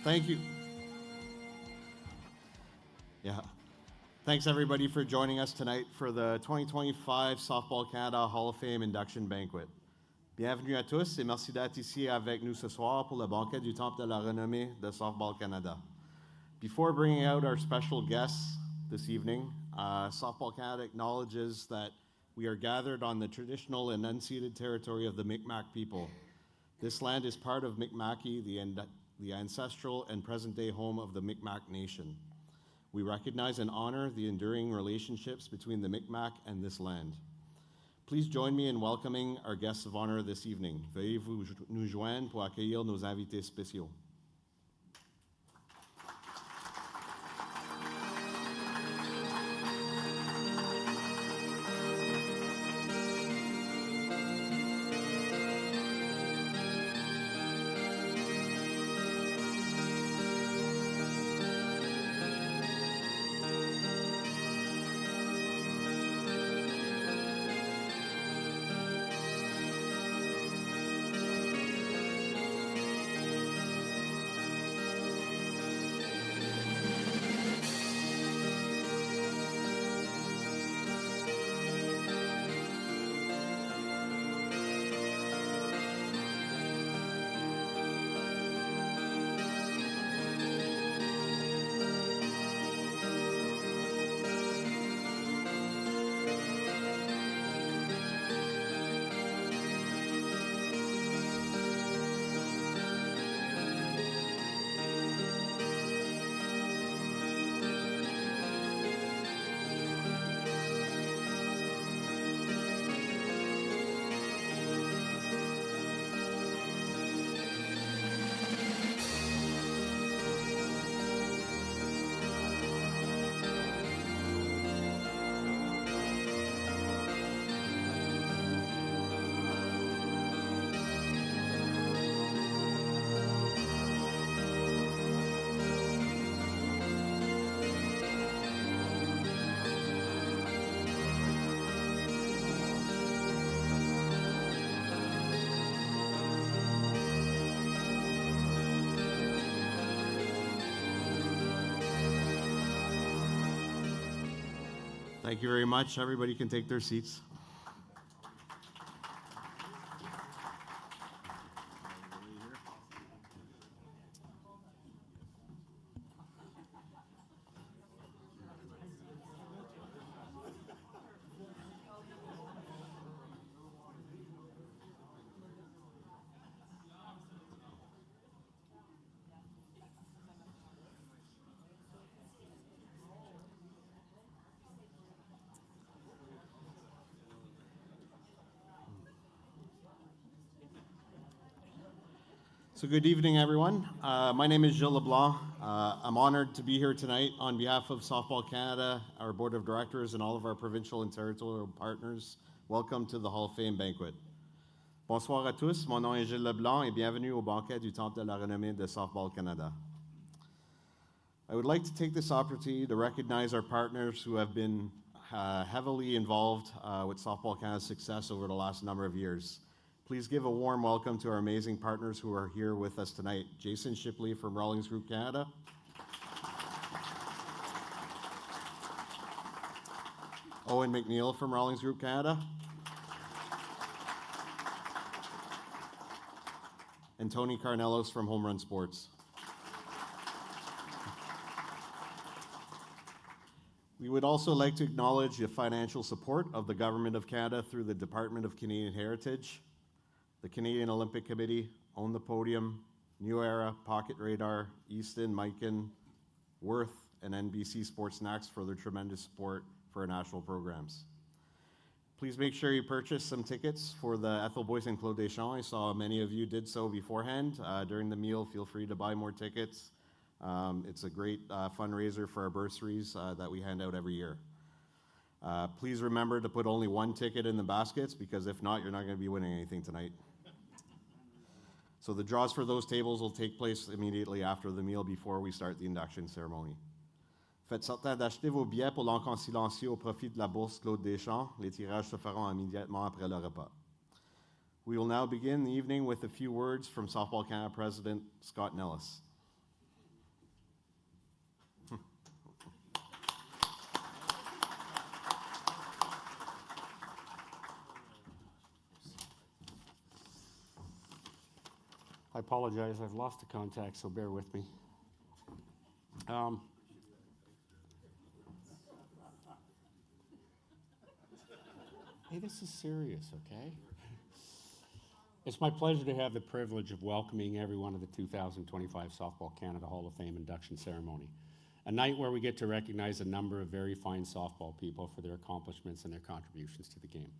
Thank you. Yeah. Thanks everybody for joining us tonight for the 2025 Softball Canada Hall of Fame Induction Banquet. Bienvenue à tous et merci d'être ici avec nous ce soir pour le banquet du Temple de la renommée de Softball Canada. Before bringing out our special guests this evening, Softball Canada acknowledges that we are gathered on the traditional and unceded territory of the Mi'kmaq people. This land is part of Mi'kmaqi, the ancestral and present-day home of the Mi'kmaq Nation. We recognize and honor the enduring relationships between the Mi'kmaq and this land. Please join me in welcoming our guests of honor this evening. Veuillez vous nous joindre pour accueillir nos invités spéciaux. Thank you very much. Everybody can take their seats. So good evening, everyone. My name is Gilles LeBlanc. I'm honored to be here tonight on behalf of Softball Canada, our board of directors, and all of our provincial and territorial partners. Welcome to the Hall of Fame Banquet. Bonsoir à tous, mon nom est Gilles LeBlanc et bienvenue au banquet du Temple de la renommée de Softball Canada. I would like to take this opportunity to recognize our partners who have been heavily involved with Softball Canada's success over the last number of years. Please give a warm welcome to our amazing partners who are here with us tonight. Jason Shipley from Rawlings Group Canada. Owen McNeil from Rawlings Group Canada. And Tony Carnelos from Home Run Sports. We would also like to acknowledge the financial support of the Government of Canada through the Department of Canadian Heritage, the Canadian Olympic Committee, Own the Podium, New Era, Pocket Radar, Easton, Mikan, Worth, and NBC Sports Snacks for their tremendous support for our national programs. Please make sure you purchase some tickets for the Ethel Boyce and Claude Deschamps. I saw many of you did so beforehand. During the meal, feel free to buy more tickets. It's a great fundraiser for our bursaries that we hand out every year. Please remember to put only one ticket in the baskets because if not, you're not going to be winning anything tonight. So the draws for those tables will take place immediately after the meal before we start the induction ceremony. Faites certain d'acheter vos billets pour l'encontre silencieux au profit de la bourse Claude Deschamps. Les tirages se feront immédiatement après le repas. We will now begin the evening with a few words from Softball Canada President Scott Nellis. I apologize, I've lost the contact, so bear with me. Hey, this is serious, okay? It's my pleasure to have the privilege of welcoming everyone to the 2025 Softball Canada Hall of Fame induction ceremony, a night where we get to recognize a number of very fine softball people for their accomplishments and their contributions to the game.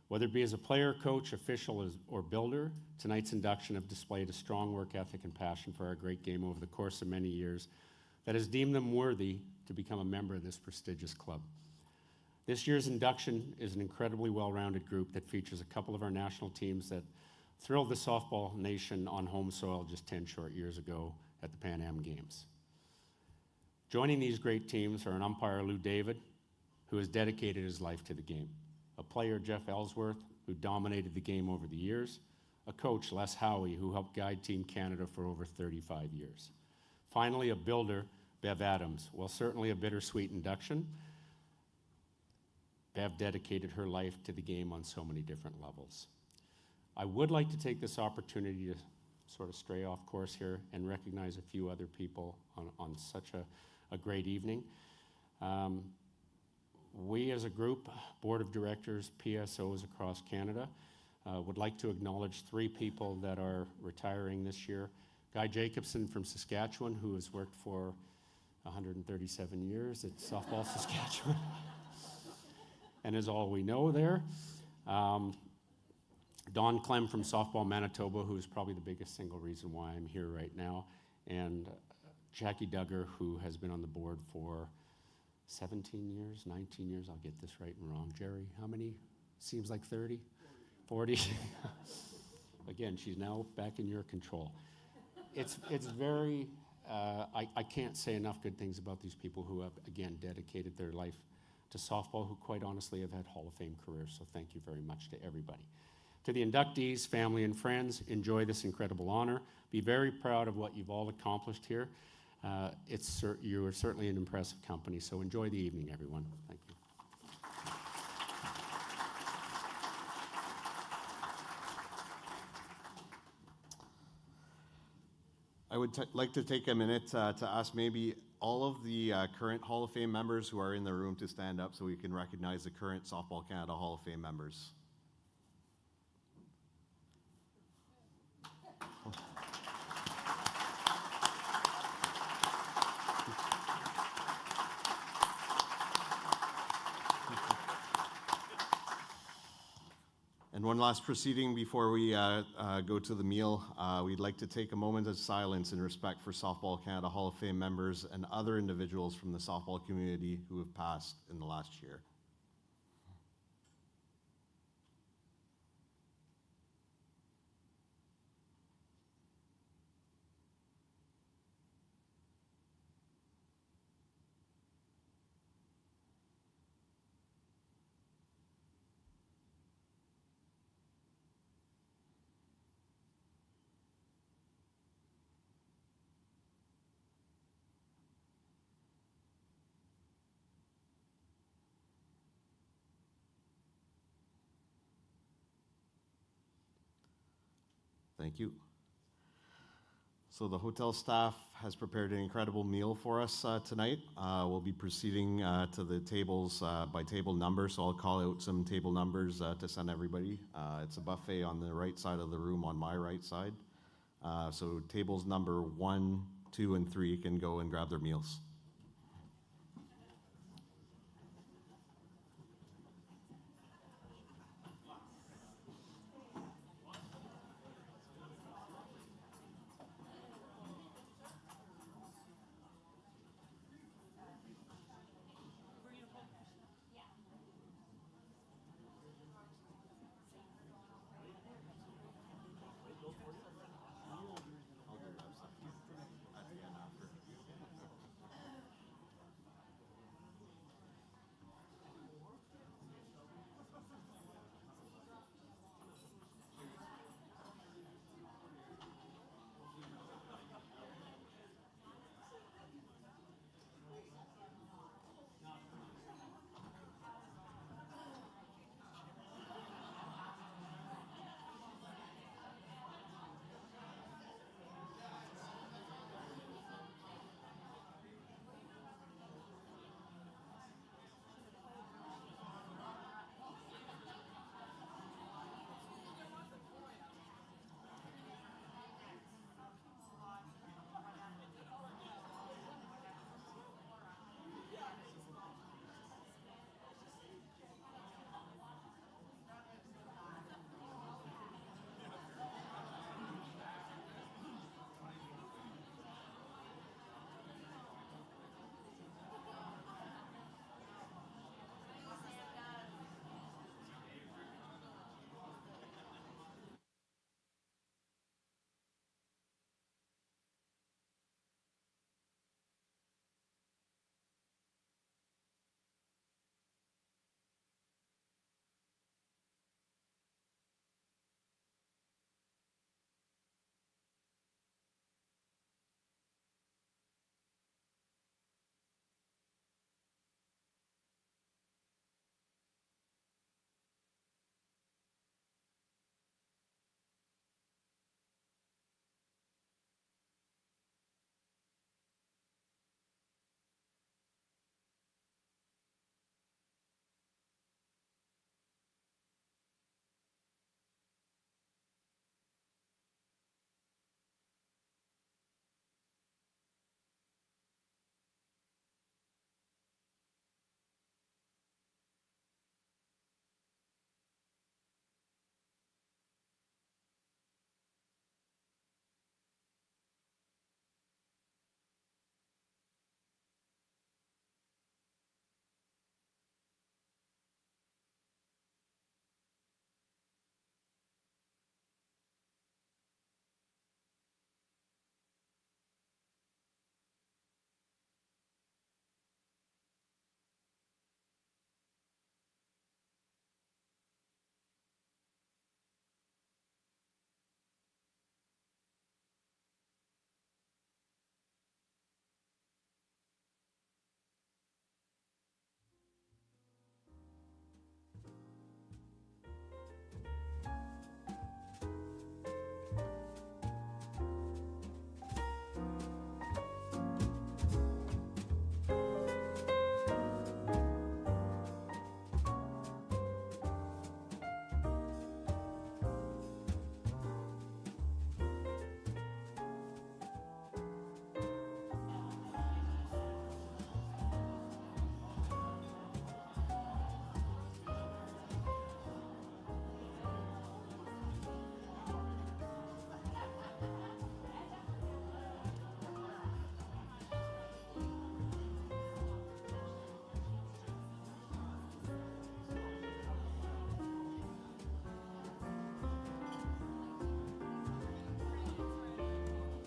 Whether it be as a player, coach, official, or builder, tonight's induction have displayed a strong work ethic and passion for our great game over the course of many years that has deemed them worthy to become a member of this prestigious club. This year's induction is an incredibly well-rounded group that features a couple of our national teams that thrilled the softball nation on home soil just 10 short years ago at the Pan Am Games. Joining these great teams are an umpire, Lou David, who has dedicated his life to the game, a player, Jeff Ellsworth, who dominated the game over the years, a coach, Les Howie, who helped guide Team Canada for over 35 years. Finally, a builder, Bev Adams. While certainly a bittersweet induction, Bev dedicated her life to the game on so many different levels. I would like to take this opportunity to sort of stray off course here and recognize a few other people on such a great evening. We as a group, Board of Directors, PSOs across Canada, would like to acknowledge 3 people that are retiring this year. Guy Jacobson from Saskatchewan, who has worked for 137 years at Softball Saskatchewan, and is all we know there. Don Clem from Softball Manitoba, who is probably the biggest single reason why I'm here right now, and Jackie Duggar, who has been on the board for 17 years, 19 years, I'll get this right and wrong. Jerry, how many? Seems like 30? 40? Again, she's now back in your control. It's very, I can't say enough good things about these people who have, again, dedicated their life to softball, who quite honestly have had Hall of Fame careers, so thank you very much to everybody. To the inductees, family, and friends, enjoy this incredible honor. Be very proud of what you've all accomplished here. You are certainly an impressive company, so enjoy the evening, everyone. Thank you. I would like to take a minute to ask maybe all of the current Hall of Fame members who are in the room to stand up so we can recognize the current Softball Canada Hall of Fame members. And one last proceeding before we go to the meal. We'd like to take a moment of silence in respect for Softball Canada Hall of Fame members and other individuals from the softball community who have passed in the last year. Thank you. So the hotel staff has prepared an incredible meal for us tonight. We'll be proceeding to the tables by table number, so I'll call out some table numbers to send everybody. It's a buffet on the right side of the room on my right side. So tables number 1, 2, and 3 can go and grab their meals.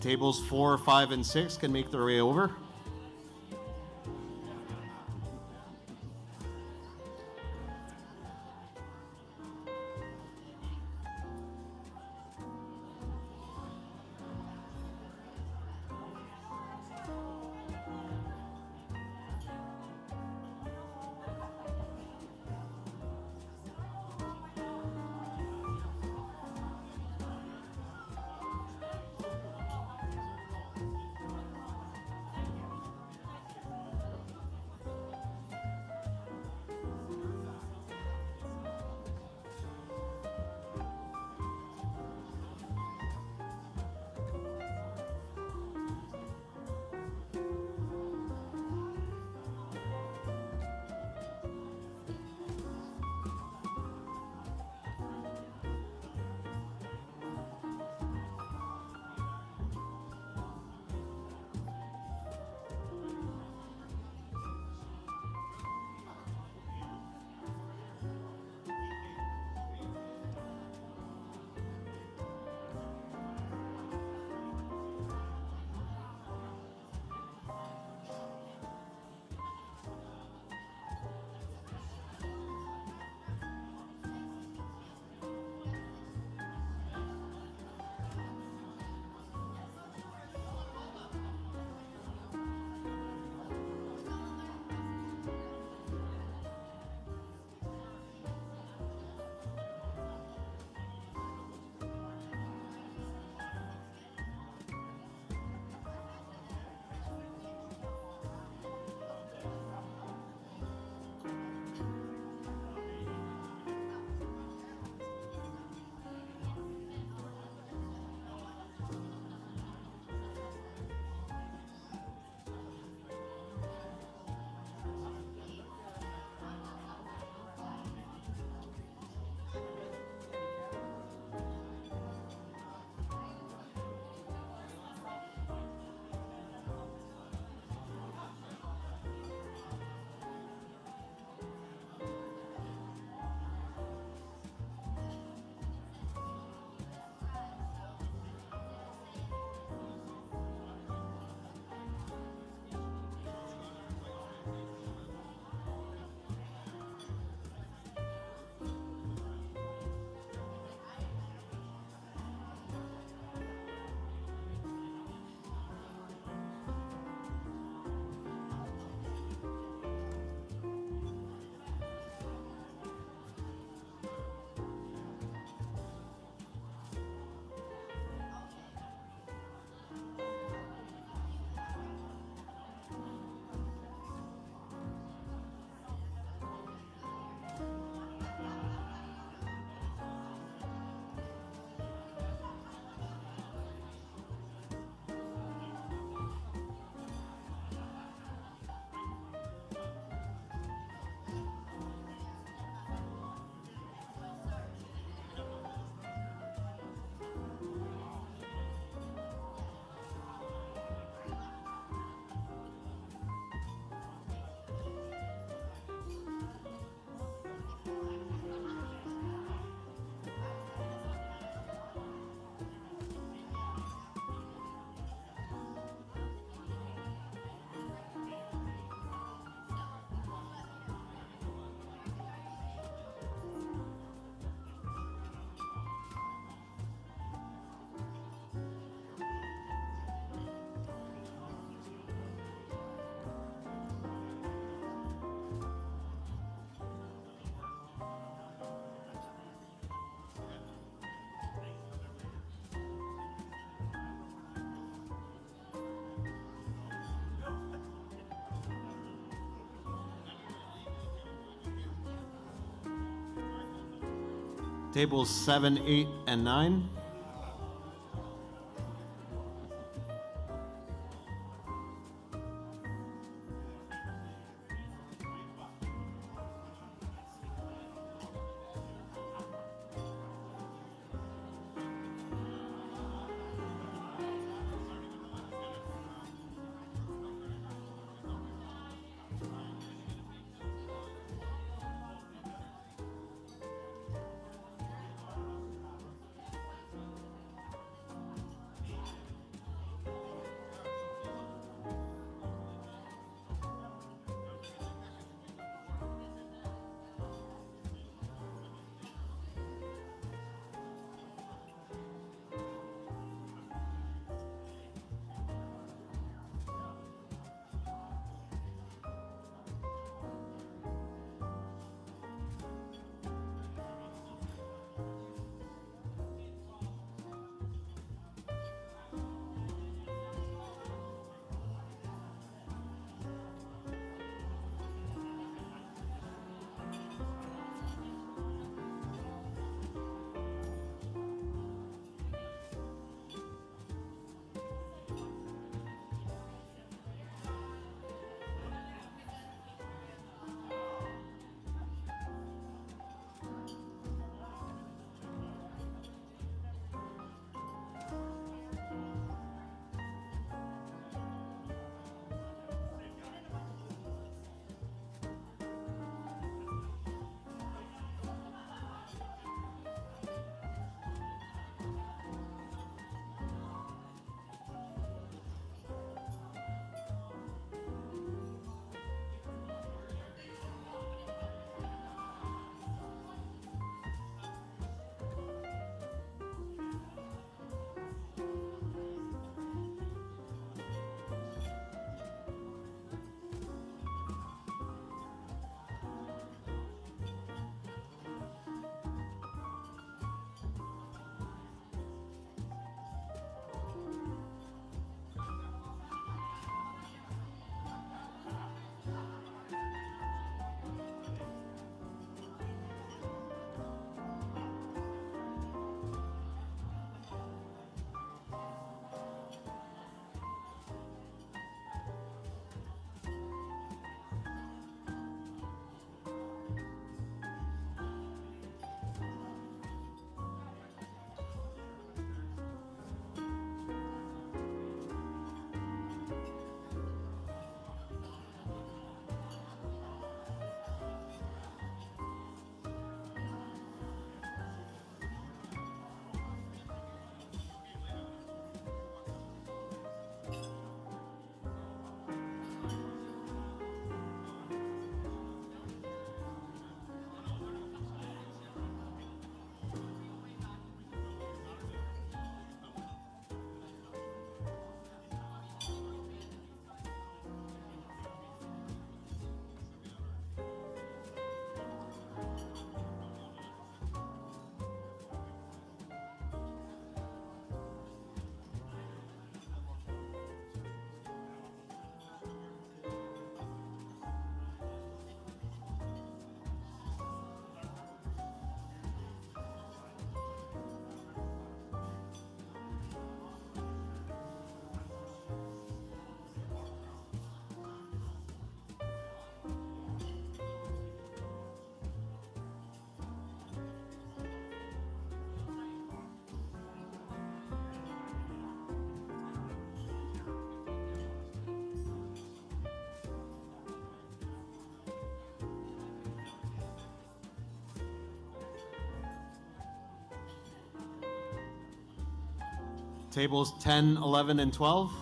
Tables 4, 5, and 6 can make their way over. Tables 7, 8, and 9. Tables 10, 11, and 12.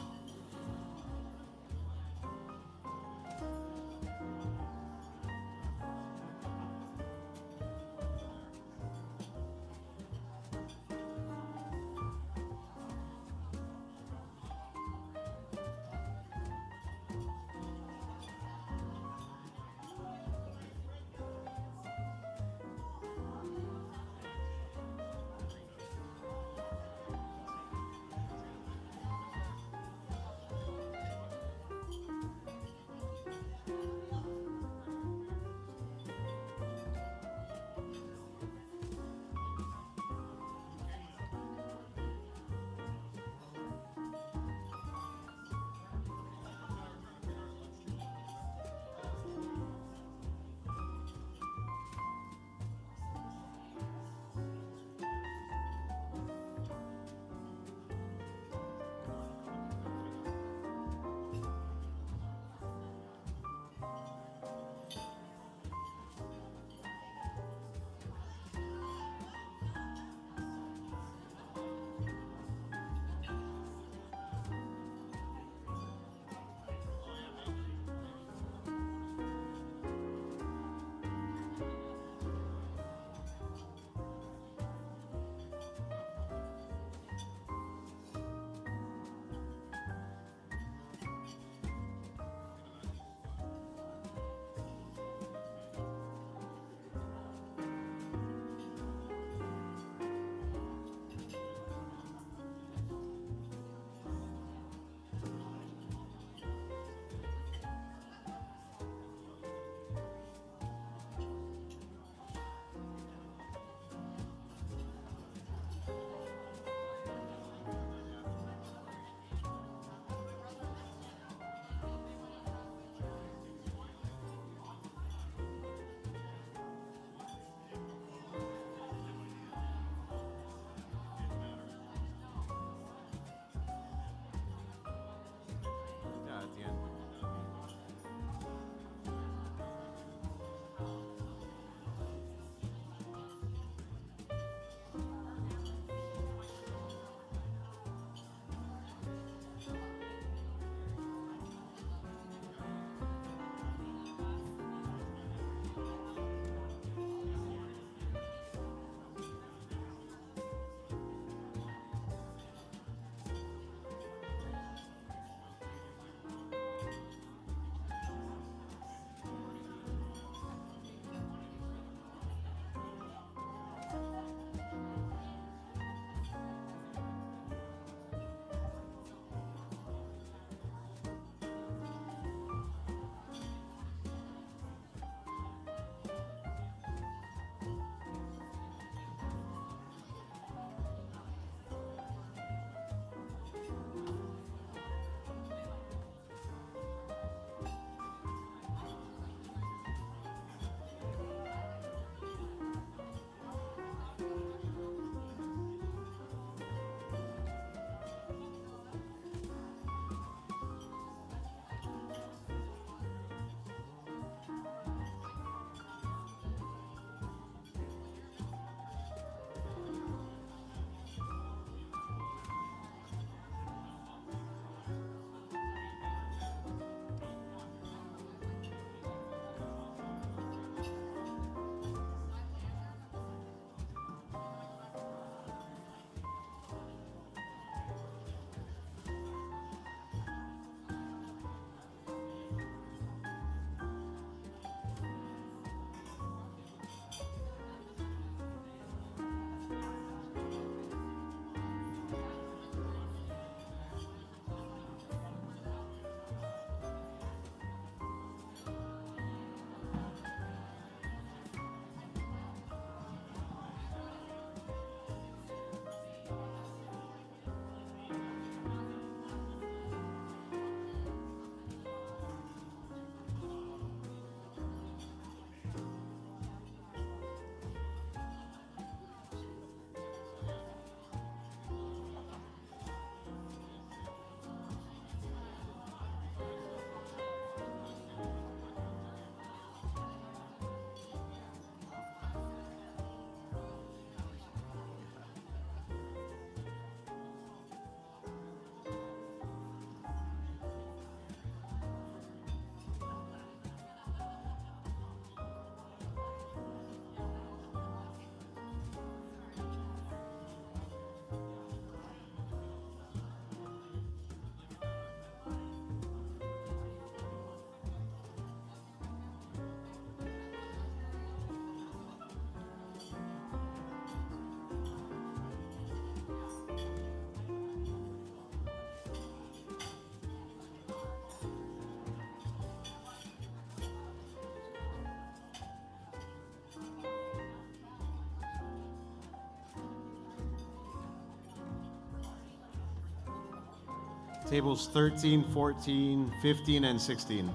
Tables 13, 14, 15, and 16.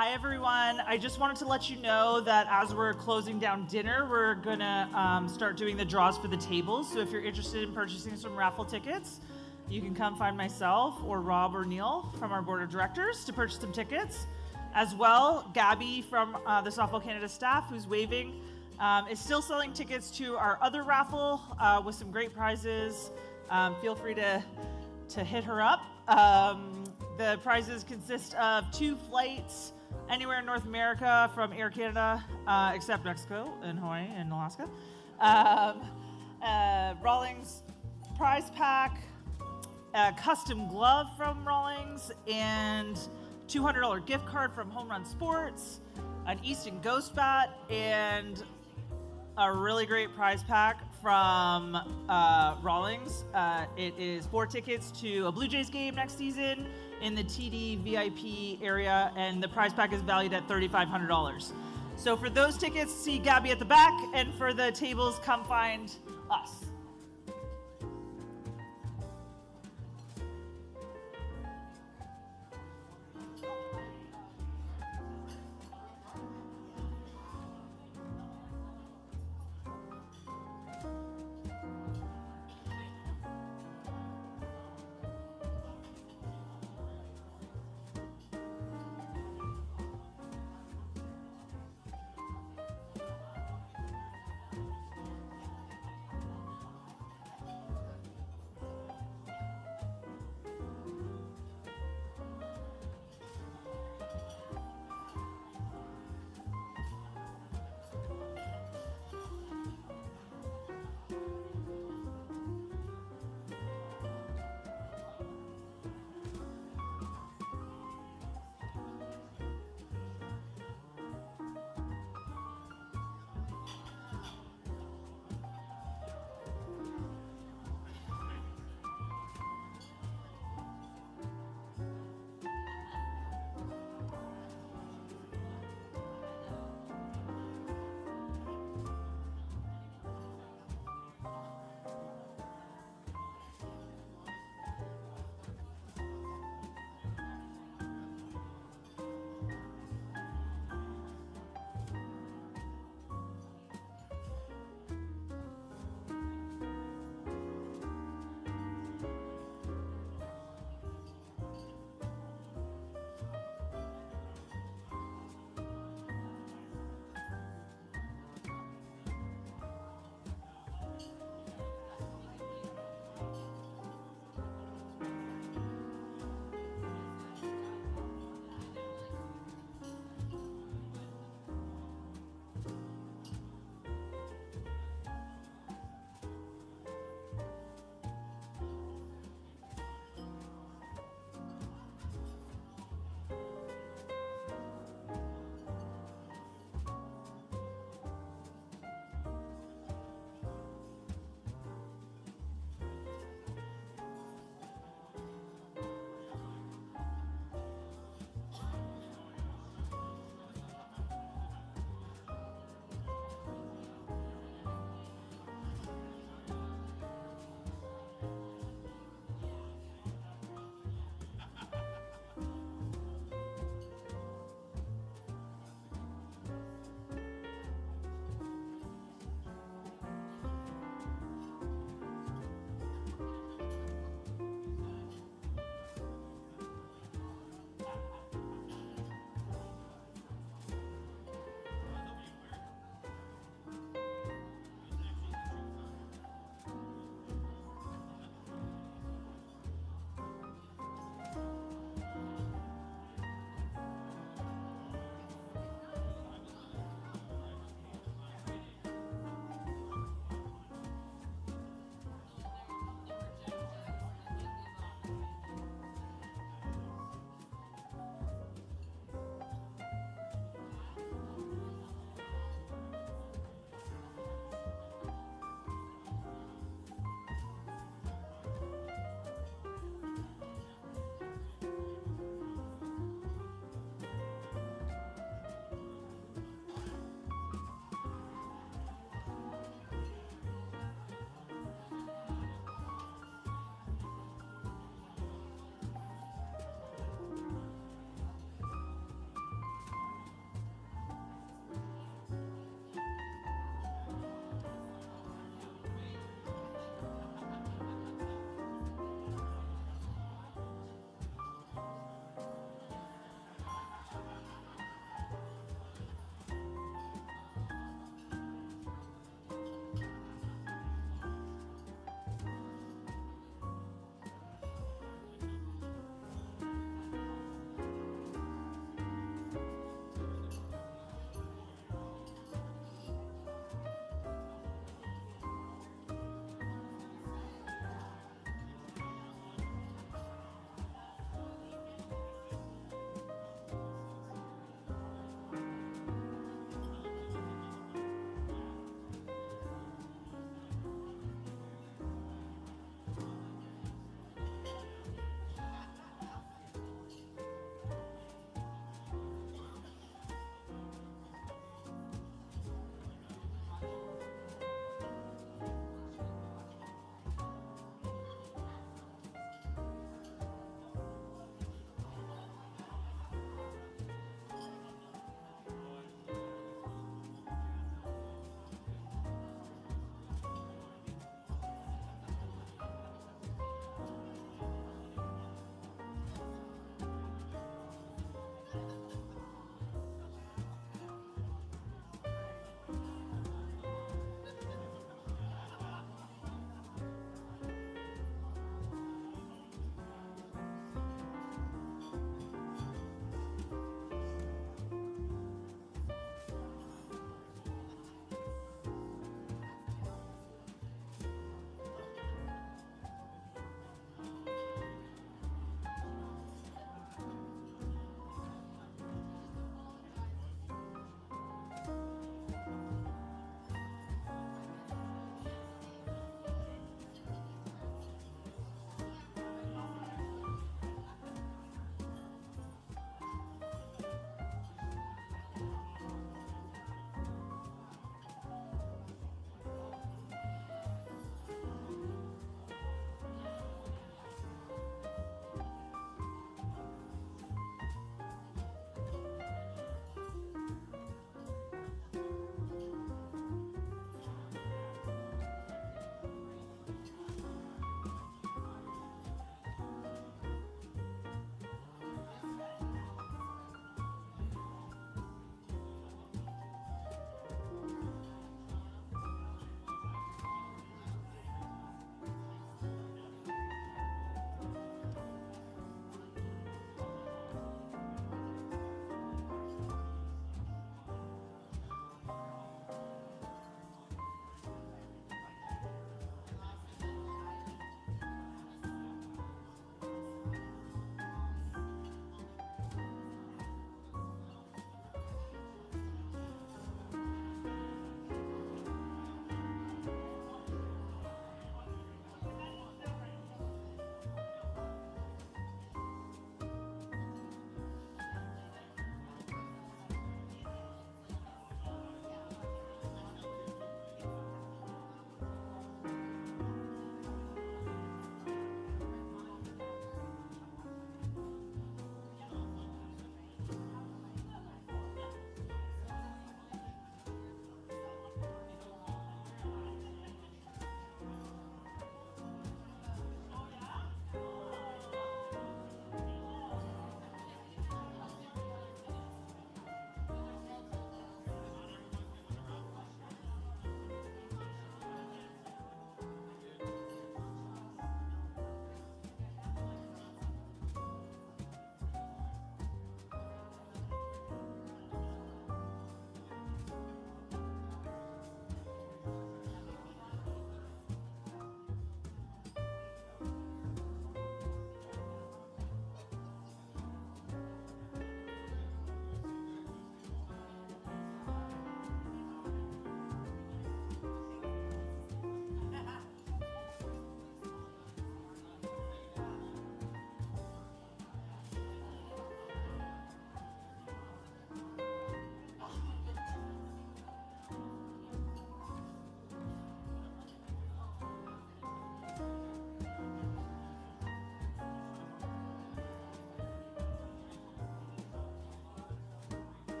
Hi everyone. I just wanted to let you know that as we're closing down dinner, we're gonna start doing the draws for the tables. So if you're interested in purchasing some raffle tickets, you can come find myself or Rob or Neil from our board of directors to purchase some tickets. As well, Gabby from the Softball Canada staff, who's waving, is still selling tickets to our other raffle with some great prizes. Feel free to hit her up. The prizes consist of 2 flights anywhere in North America from Air Canada, except Mexico and Hawaii and Alaska. Rawlings prize pack, a custom glove from Rawlings, and $200 gift card from Home Run Sports, an Easton Ghost Bat, and a really great prize pack from Rawlings. It is 4 tickets to a Blue Jays game next season in the TD VIP area, and the prize pack is valued at $3,500. So for those tickets, see Gabby at the back, and for the tables, come find us.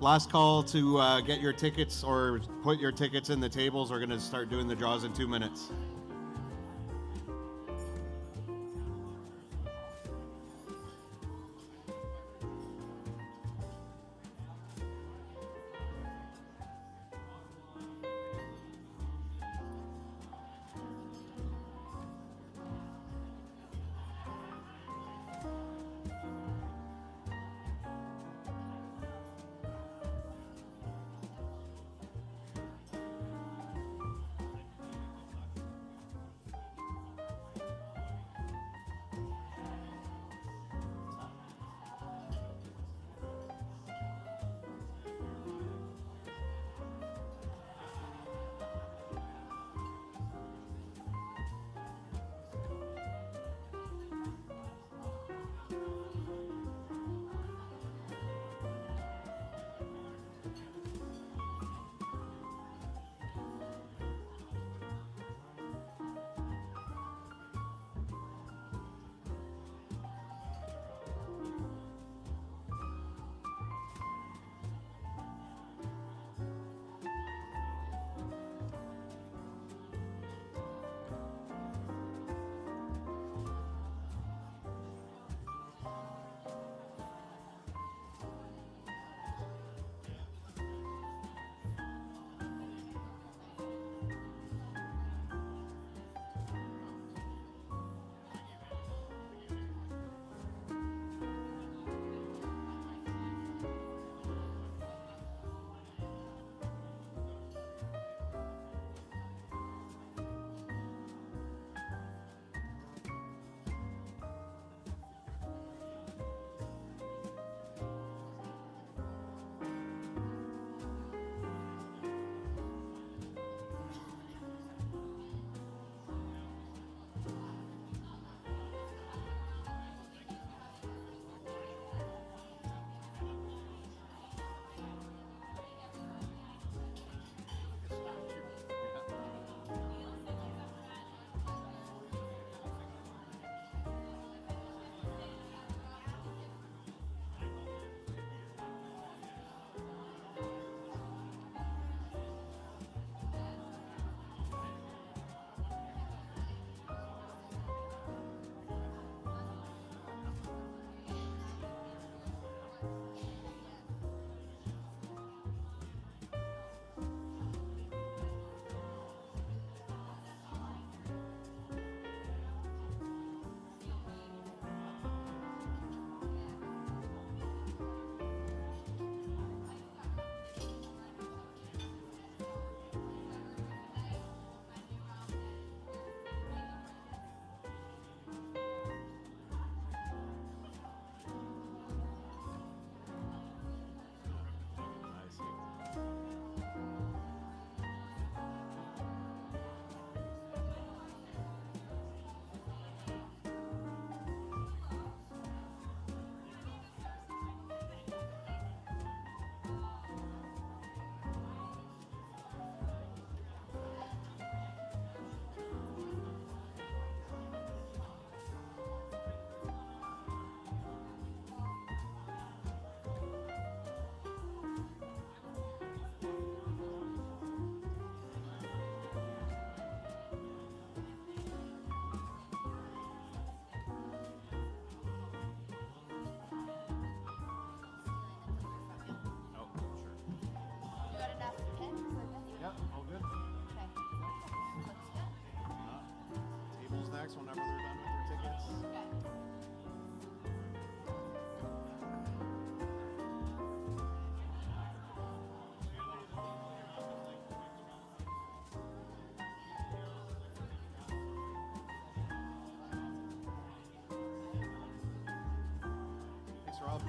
last call to get your tickets or put your tickets in the tables. We're going to start doing the draws in 2 minutes. Whenever they're done with their tickets. Thanks, Rob. Yeah.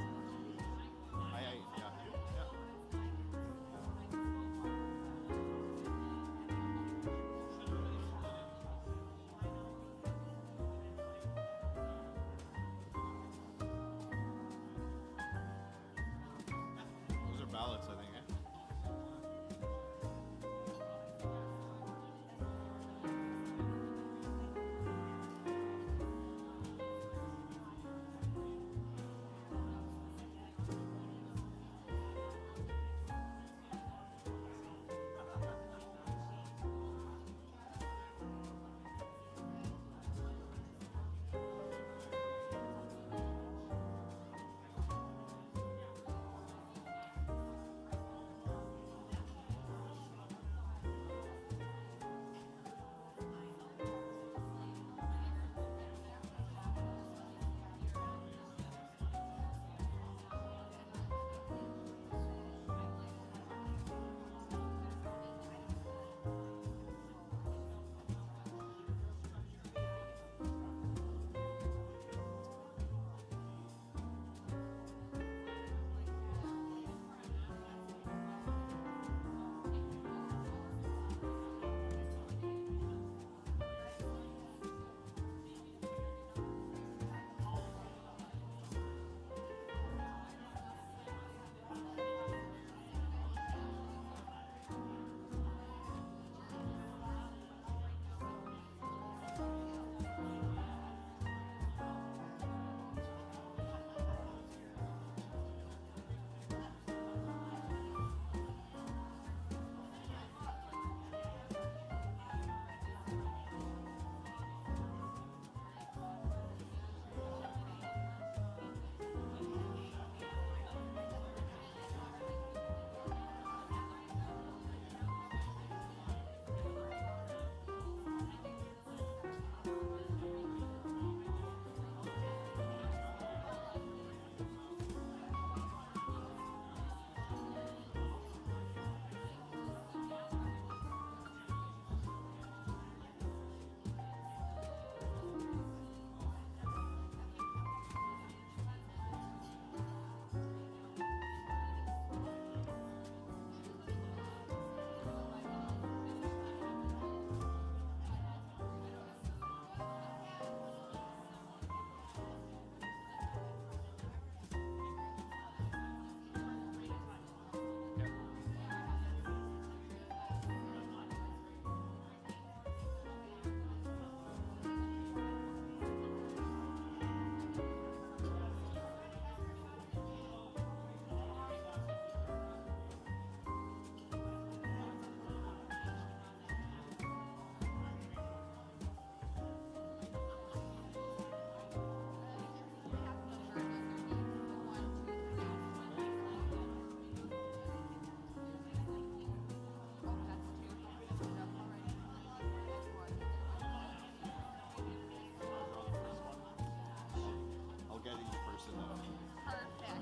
Perfect.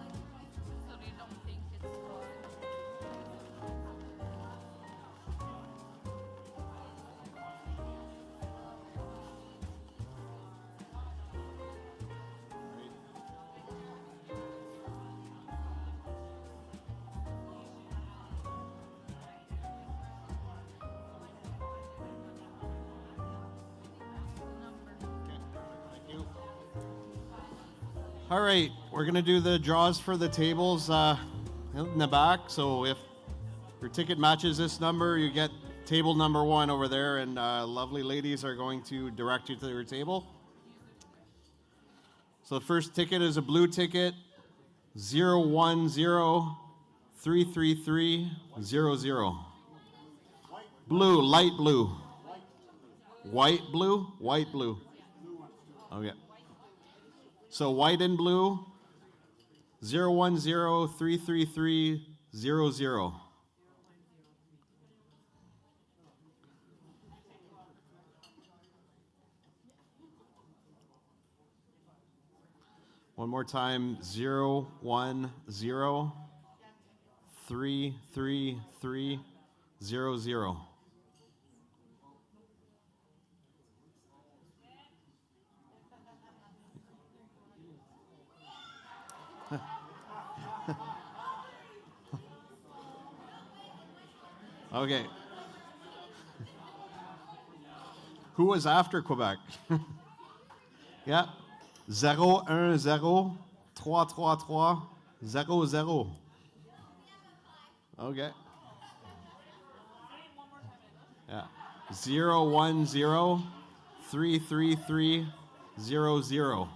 So they don't think it's good. All right, we're gonna do the draws for the tables in the back. So if your ticket matches this number, you get table number 1 over there, and lovely ladies are going to direct you to your table. So the first ticket is a blue ticket, 010-333-00. Blue, light blue. White blue? White blue. Okay. So white and blue, 010-333-00. One more time, 010-333-00. Okay. Who was after Quebec? Yeah. 010-333-00. Okay. Yeah. 010-333-00.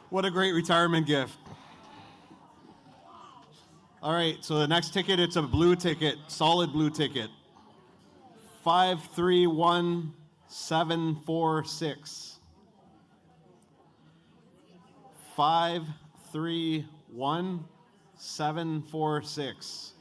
What a great retirement gift. All right, so the next ticket, it's a blue ticket, solid blue ticket. 531746. 531746.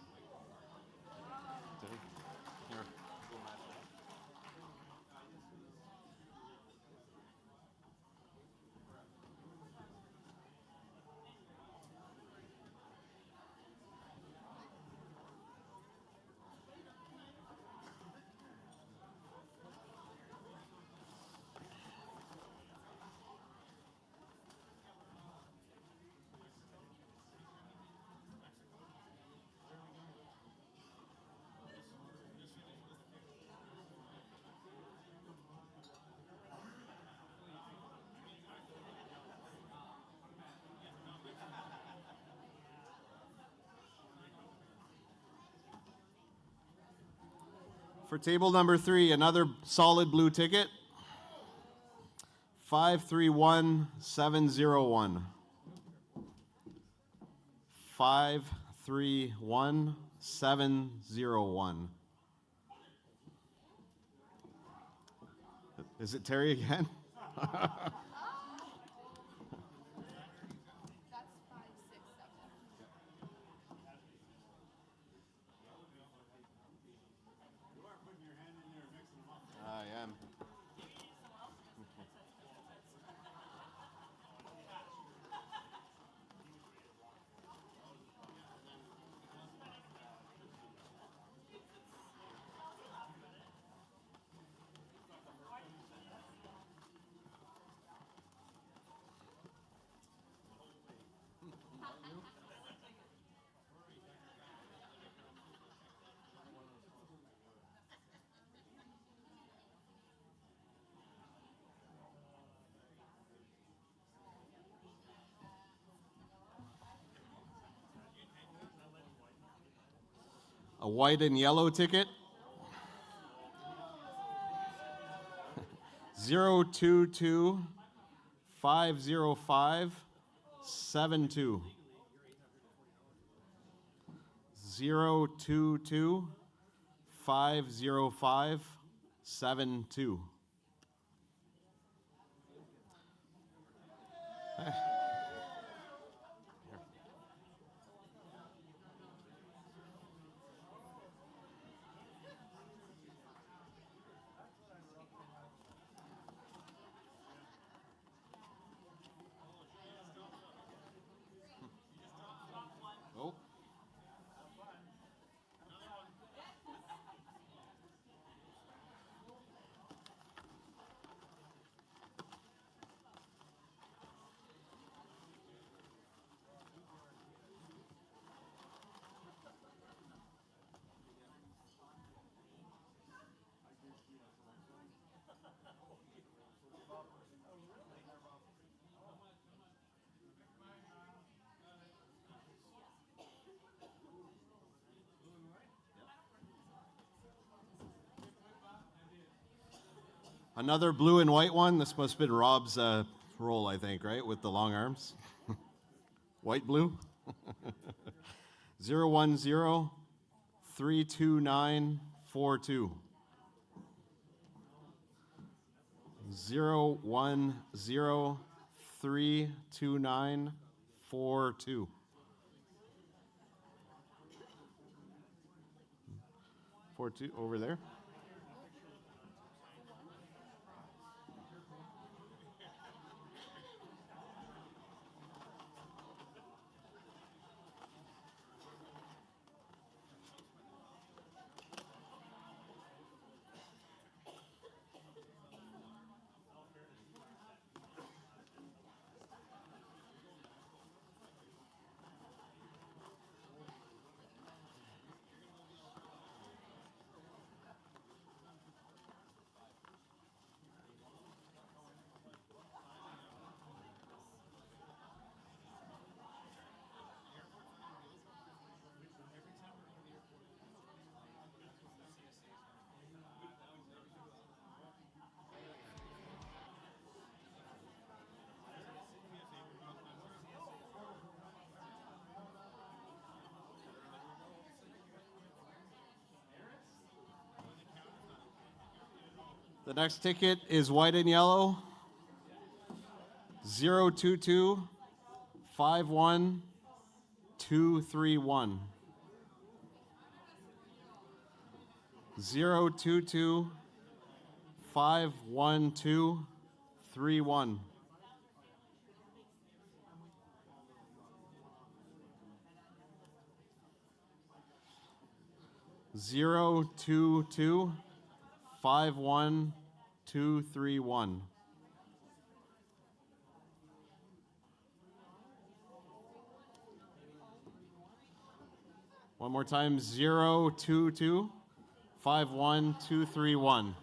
For table number 3, another solid blue ticket. 531701. 531701. Is it Terry again? That's 5, 6, 7. I am. A white and yellow ticket. 022 505 72. 022 505 72. Oh. Another blue and white one. This must have been Rob's role, I think, right? With the long arms. White, blue. 010 329 42. 010 329 42. 42 over there. The next ticket is white and yellow. 022 51231. 022 51231. Zero two two 51231. One more time, 022 51231.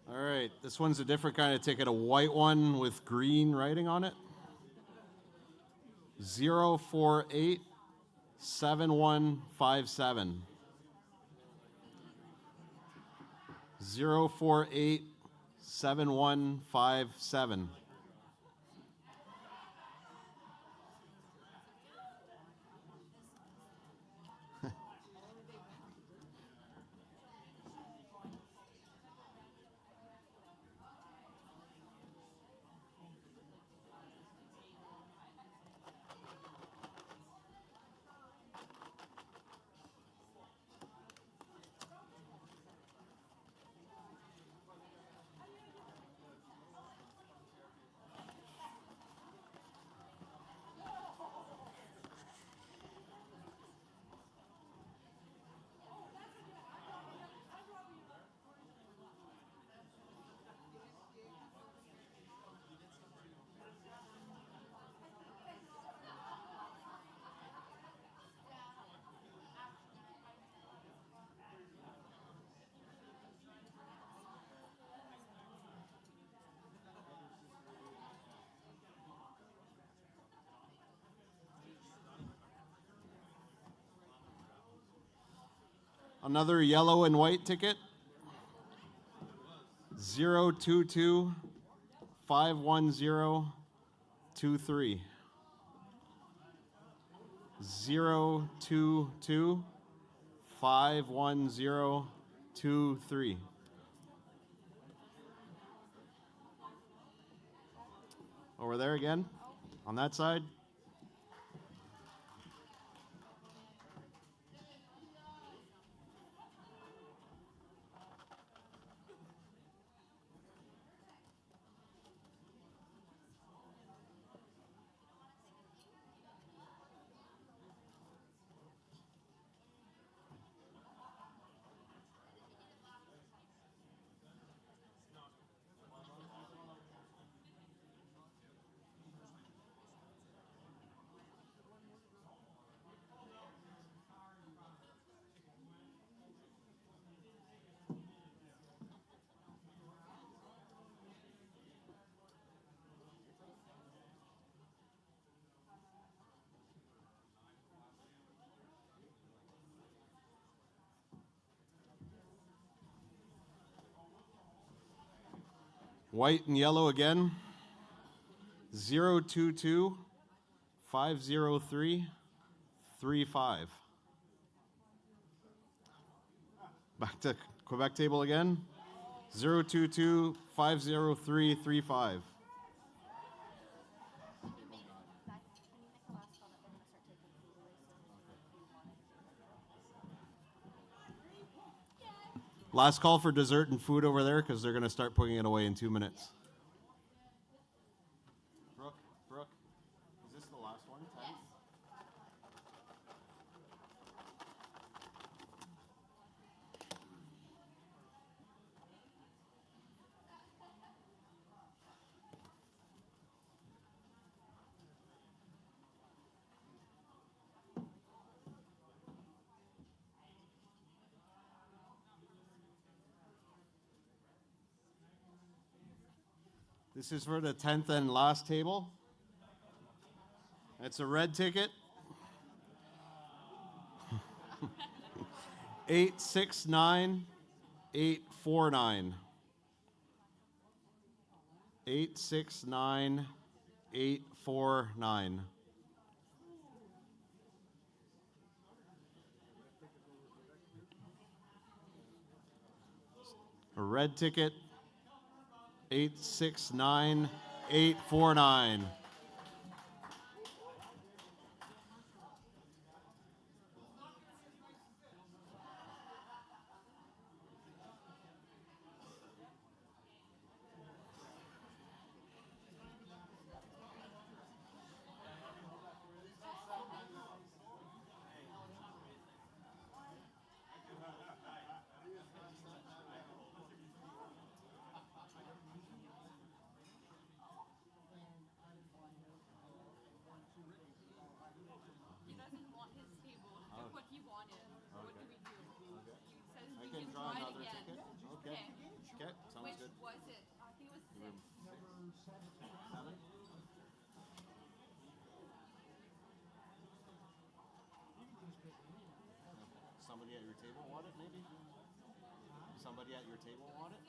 All right, this one's a different kind of ticket, a white one with green writing on it. 048 7157. 048 7157. Another yellow and white ticket. 022 51023. 022 51023. Over there again, on that side. White and yellow again. 022 503 35. Back to Quebec table again. 022 503 35. Last call for dessert and food over there because they're going to start putting it away in 2 minutes. Brooke, is this the last one? 10? This is for the 10th and last table. It's a red ticket. 869849. 869849. A red ticket. 869849. He doesn't want his table. Look what he wanted. What do we do? He says I we can can draw try it another again. ticket. Okay. Okay, sounds Which good. was it? I think it was 6. Seven? Somebody at your table want it, maybe? Somebody at your table want it?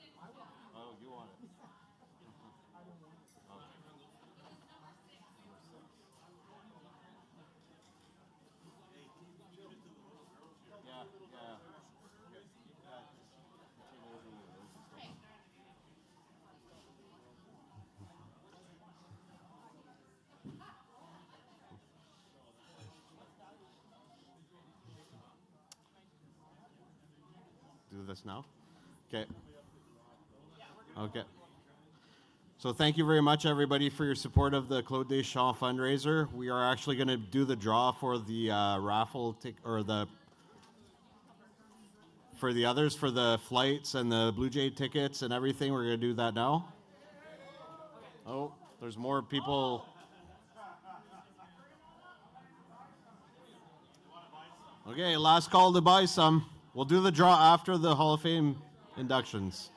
Oh, you want it. Okay. Yeah, yeah. Do this now? Okay. Okay. So thank you very much, everybody, for your support of the Claude Deschamps fundraiser. We are actually going to do the draw for the raffle for the others, for the flights and the Blue Jay tickets and everything. We're going to do that now. Oh, there's more people. Okay, last call to buy some. We'll do the draw after the Hall of Fame inductions.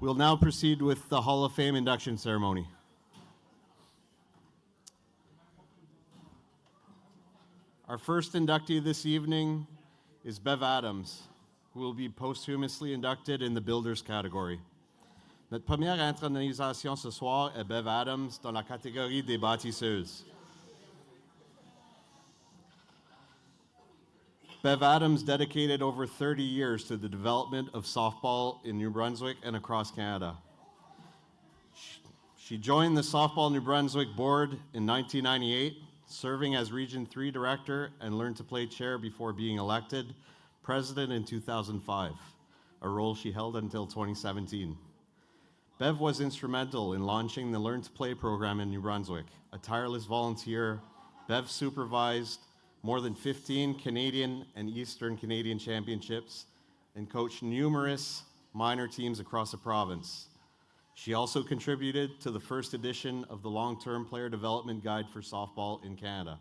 We'll now proceed with the Hall of Fame induction ceremony. Our first inductee this evening is Bev Adams, who will be posthumously inducted in the Builders category. Notre première intronisation ce soir est Bev Adams dans la catégorie des bâtisseuses. Bev Adams dedicated over 30 years to the development of softball in New Brunswick and across Canada. She joined the Softball New Brunswick board in 1998, serving as Region 3 Director and Learn to Play Chair before being elected President in 2005, a role she held until 2017. Bev was instrumental in launching the Learn to Play program in New Brunswick. A tireless volunteer, Bev supervised more than 15 Canadian and Eastern Canadian championships and coached numerous minor teams across the province. She also contributed to the first edition of the Long-Term Player Development Guide for Softball in Canada.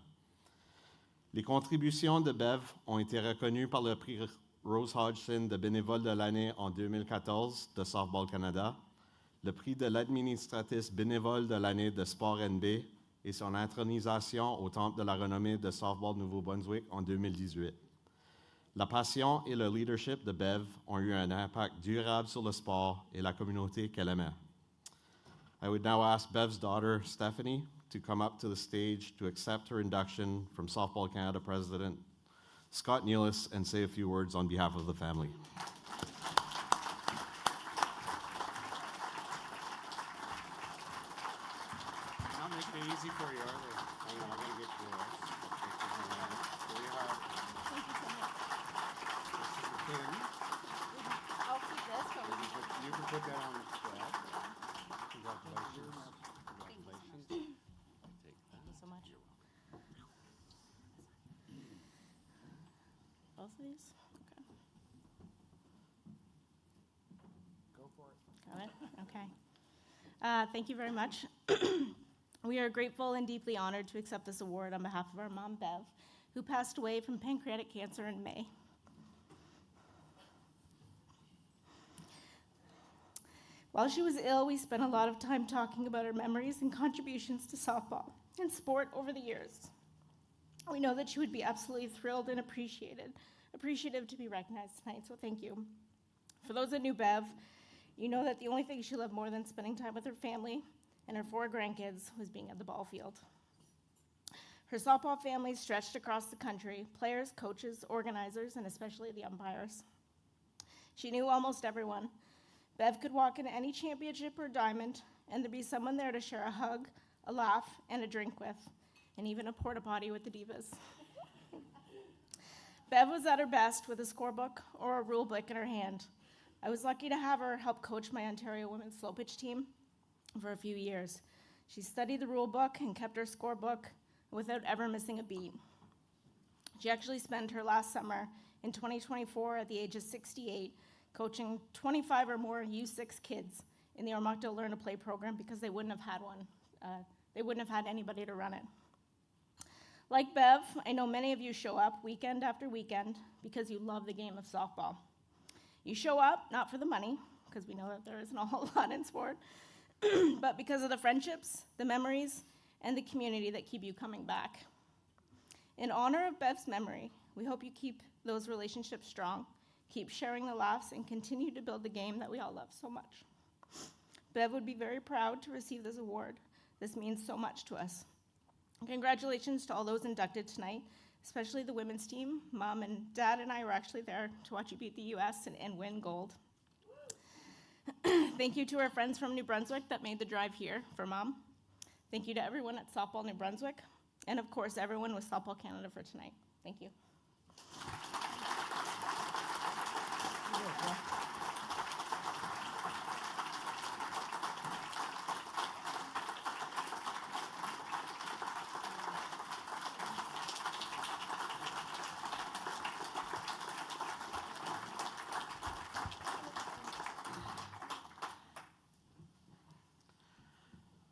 Les contributions de Bev ont été reconnues par le prix Rose Hodgson de bénévole de l'année en 2014 de Softball Canada, le prix de l'administratrice bénévole de l'année de Sport NB et son intronisation au Temple de la renommée de Softball Nouveau-Brunswick en 2018. La passion et le leadership de Bev ont eu un impact durable sur le sport et la communauté qu'elle aimait. I would now ask Bev's daughter, Stephanie, to come up to the stage to accept her induction from Softball Canada President Scott Nealis and say a few words on behalf of the family. I'll make it easy for you. I'm going to get yours. Here you are. Thank you so much. This is the pin. I'll keep this for You can put that on the shelf. Congratulations. Congratulations. Thank you so much. Both of these? Okay. Go for it. Got it? Okay. Thank you very much. We are grateful and deeply honored to accept this award on behalf of our mom, Bev, who passed away from pancreatic cancer in May. While she was ill, we spent a lot of time talking about her memories and contributions to softball and sport over the years. We know that she would be absolutely thrilled and appreciative to be recognized tonight, so thank you. For those that knew Bev, you know that the only thing she loved more than spending time with her family and her 4 grandkids was being at the ball field. Her softball family stretched across the country, players, coaches, organizers, and especially the umpires. She knew almost everyone. Bev could walk into any championship or diamond, and there'd be someone there to share a hug, a laugh, and a drink with, and even a porta potty with the divas. Bev was at her best with a scorebook or a rule book in her hand. I was lucky to have her help coach my Ontario women's slow pitch team for a few years. She studied the rule book and kept her scorebook without ever missing a beat. She actually spent her last summer in 2024 at the age of 68 coaching 25 or more U6 kids in the Ormoc Learn to Play program because they wouldn't have had one. They wouldn't have had anybody to run it. Like Bev, I know many of you show up weekend after weekend because you love the game of softball. You show up not for the money, because we know that there isn't a whole lot in sport, but because of the friendships, the memories, and the community that keep you coming back. In honor of Bev's memory, we hope you keep those relationships strong, keep sharing the laughs, and continue to build the game that we all love so much. Bev would be very proud to receive this award. This means so much to us. Congratulations to all those inducted tonight, especially the women's team. Mom and Dad and I were actually there to watch you beat the US and win gold. Thank you to our friends from New Brunswick that made the drive here for Mom. Thank you to everyone at Softball New Brunswick, and of course everyone with Softball Canada for tonight. Thank you.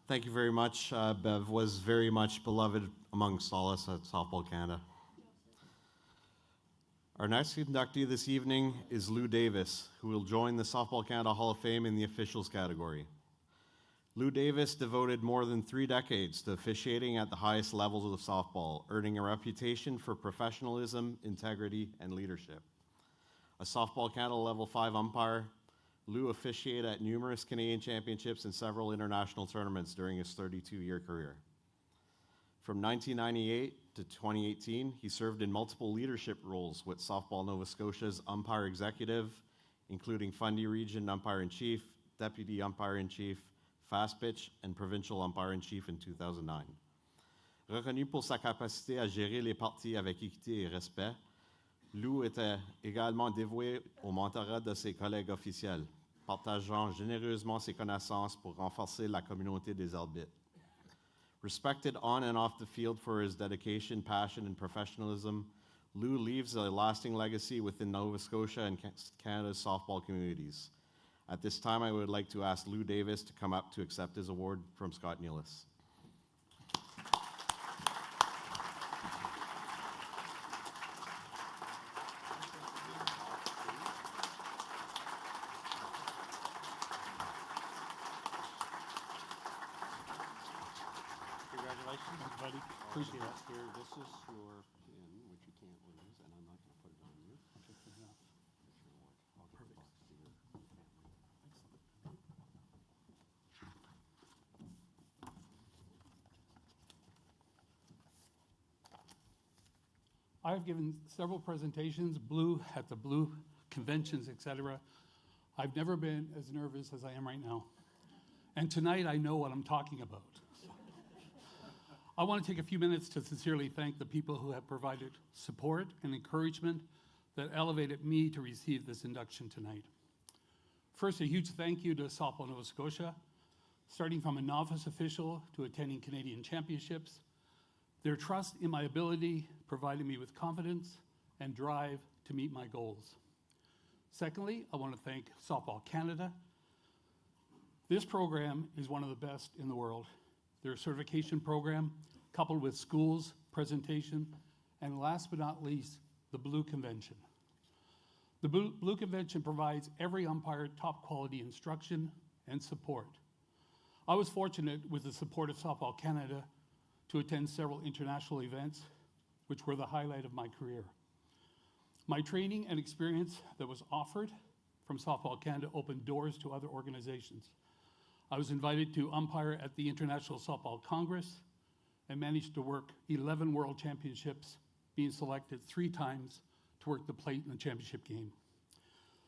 Thank you very much. Bev was very much beloved amongst all us at Softball Canada. Our next inductee this evening is Lou Davis, who will join the Softball Canada Hall of Fame in the officials category. Lou Davis devoted more than 3 decades to officiating at the highest levels of softball, earning a reputation for professionalism, integrity, and leadership. A Softball Canada Level 5 umpire, Lou officiated at numerous Canadian championships and several international tournaments during his 32-year career. From 1998 to 2018, he served in multiple leadership roles with Softball Nova Scotia's umpire executive, including Fundy Region Umpire-in-Chief, Deputy Umpire-in-Chief, Fast Pitch, and Provincial Umpire-in-Chief in 2009. Reconnu pour sa capacité à gérer les parties avec équité et respect, Lou était également dévoué au mentorat de ses collègues officiels, partageant généreusement ses connaissances pour renforcer la communauté des arbitres. Respected on and off the field for his dedication, passion, and professionalism, Lou leaves a lasting legacy within Nova Scotia and Canada's softball communities. At this time, I would like to ask Lou Davis to come up to accept his award from Scott Nealis. Congratulations, everybody. Appreciate it. Here, this is your pin, which you can't lose, and I'm not going to put it on you. I'll take that off. It's your award. I'll give the box to your family. Excellent. I've given several presentations, at the Blue conventions, etc. I've never been as nervous as I am right now. And tonight I know what I'm talking about. I want to take a few minutes to sincerely thank the people who have provided support and encouragement that elevated me to receive this induction tonight. First, a huge thank you to Softball Nova Scotia, starting from a novice official to attending Canadian championships. Their trust in my ability provided me with confidence and drive to meet my goals. Secondly, I want to thank Softball Canada. This program is one of the best in the world. Their certification program, coupled with schools, presentation, and last but not least, the Blue Convention. The Blue Convention provides every umpire top quality instruction and support. I was fortunate with the support of Softball Canada to attend several international events, which were the highlight of my career. My training and experience that was offered from Softball Canada opened doors to other organizations. I was invited to umpire at the International Softball Congress and managed to work 11 World Championships, being selected 3 times to work the plate in the championship game.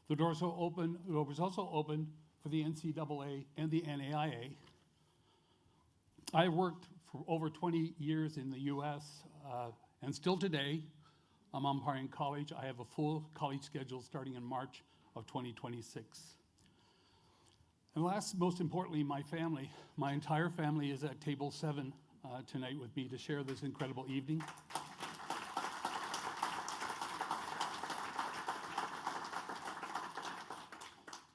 The door was also open for the NCAA and the NAIA. I worked for over 20 years in the US, and still today, I'm umpiring college. I have a full college schedule starting in March of 2026. And last, most importantly, my family. My entire family is at table 7 tonight with me to share this incredible evening.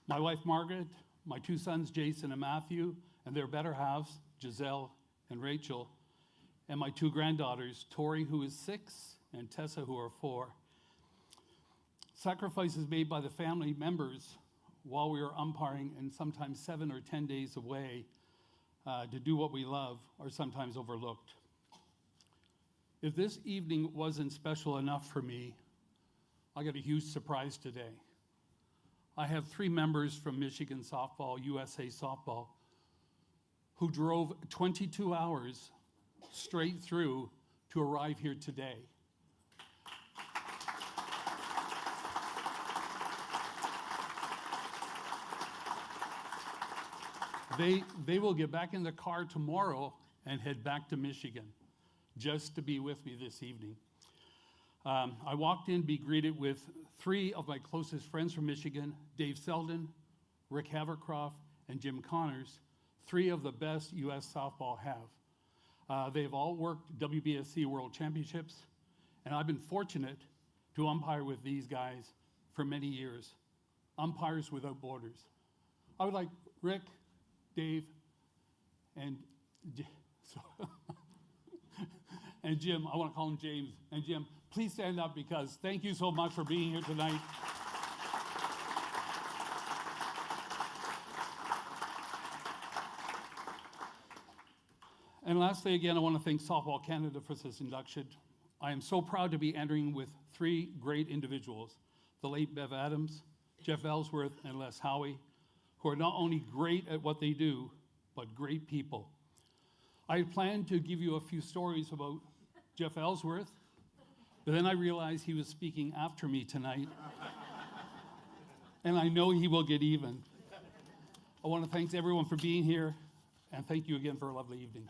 My wife, Margaret, my 2 sons, Jason and Matthew, and their better halves, Giselle and Rachel, and my 2 granddaughters, Tori, who is 6, and Tessa, who are 4. Sacrifices made by the family members while we are umpiring and sometimes 7 or 10 days away to do what we love are sometimes overlooked. If this evening wasn't special enough for me, I got a huge surprise today. I have 3 members from Michigan Softball, USA Softball, who drove 22 hours straight through to arrive here today. They will get back in the car tomorrow and head back to Michigan just to be with me this evening. I walked in, be greeted with 3 of my closest friends from Michigan, Dave Selden, Rick Havercroft, and Jim Connors, 3 of the best U.S. softball have. They've all worked WBSC World Championships, and I've been fortunate to umpire with these guys for many years. Umpires Without Borders. I would like Rick, Dave, and And Jim, I want to call him James. And Jim, please stand up because thank you so much for being here tonight. And lastly, again, I want to thank Softball Canada for this induction. I am so proud to be entering with three great individuals, the late Bev Adams, Jeff Ellsworth, and Les Howie, who are not only great at what they do, but great people. I had planned to give you a few stories about Jeff Ellsworth, but then I realized he was speaking after me tonight, and I know he will get even. I want to thank everyone for being here, and thank you again for a lovely evening.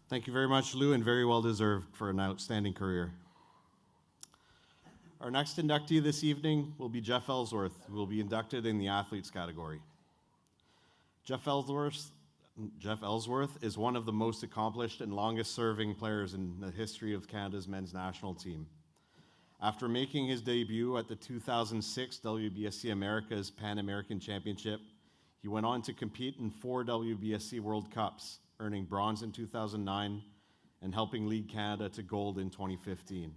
Thank you very much, Lou, and very well deserved for an outstanding career. Our next inductee this evening will be Jeff Ellsworth, who will be inducted in the athletes category. Jeff Ellsworth is one of the most accomplished and longest serving players in the history of Canada's men's national team. After making his debut at the 2006 WBSC America's Pan American Championship, he went on to compete in 4 WBSC World Cups, earning bronze in 2009 and helping lead Canada to gold in 2015.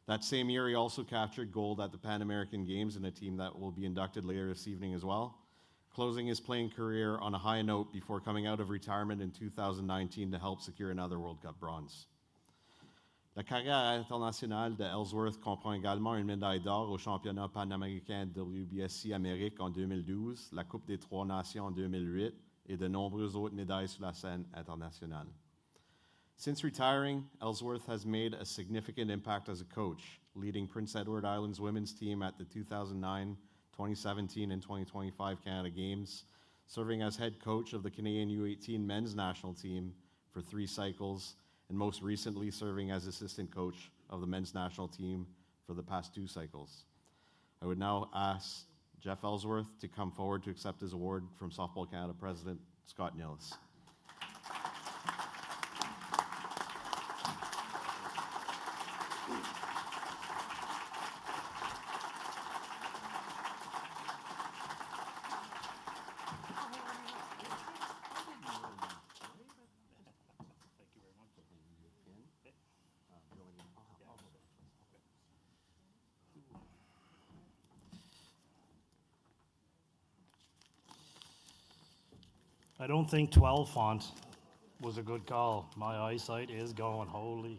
That same year, he also captured gold at the Pan American Games in a team that will be inducted later this evening as well, closing his playing career on a high note before coming out of retirement in 2019 to help secure another World Cup bronze. La carrière internationale de Ellsworth comprend également une médaille d'or au championnat panaméricain WBSC Amérique en 2012, la Coupe des Trois Nations en 2008, et de nombreuses autres médailles sur la scène internationale. Since retiring, Ellsworth has made a significant impact as a coach, leading Prince Edward Island's women's team at the 2009, 2017, and 2025 Canada Games, serving as head coach of the Canadian U18 men's national team for 3 cycles, and most recently serving as assistant coach of the men's national team for the past 2 cycles. I would now ask Jeff Ellsworth to come forward to accept his award from Softball Canada President Scott Nillis. I don't think 12 font was a good call. My eyesight is going, holy.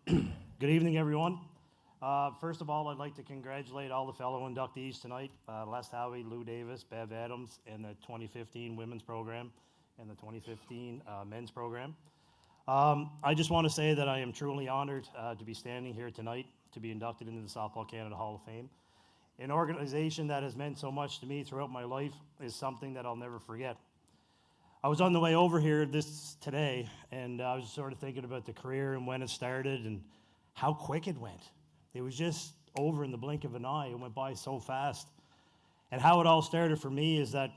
Good evening, everyone. First of all, I'd like to congratulate all the fellow inductees tonight, Les Howie, Lou Davis, Bev Adams, in the 2015 women's program and the 2015 men's program. I just want to say that I am truly honored to be standing here tonight to be inducted into the Softball Canada Hall of Fame. An organization that has meant so much to me throughout my life is something that I'll never forget. I was on the way over here today, and I was sort of thinking about the career and when it started and how quick it went. It was just over in the blink of an eye. It went by so fast. And how it all started for me is that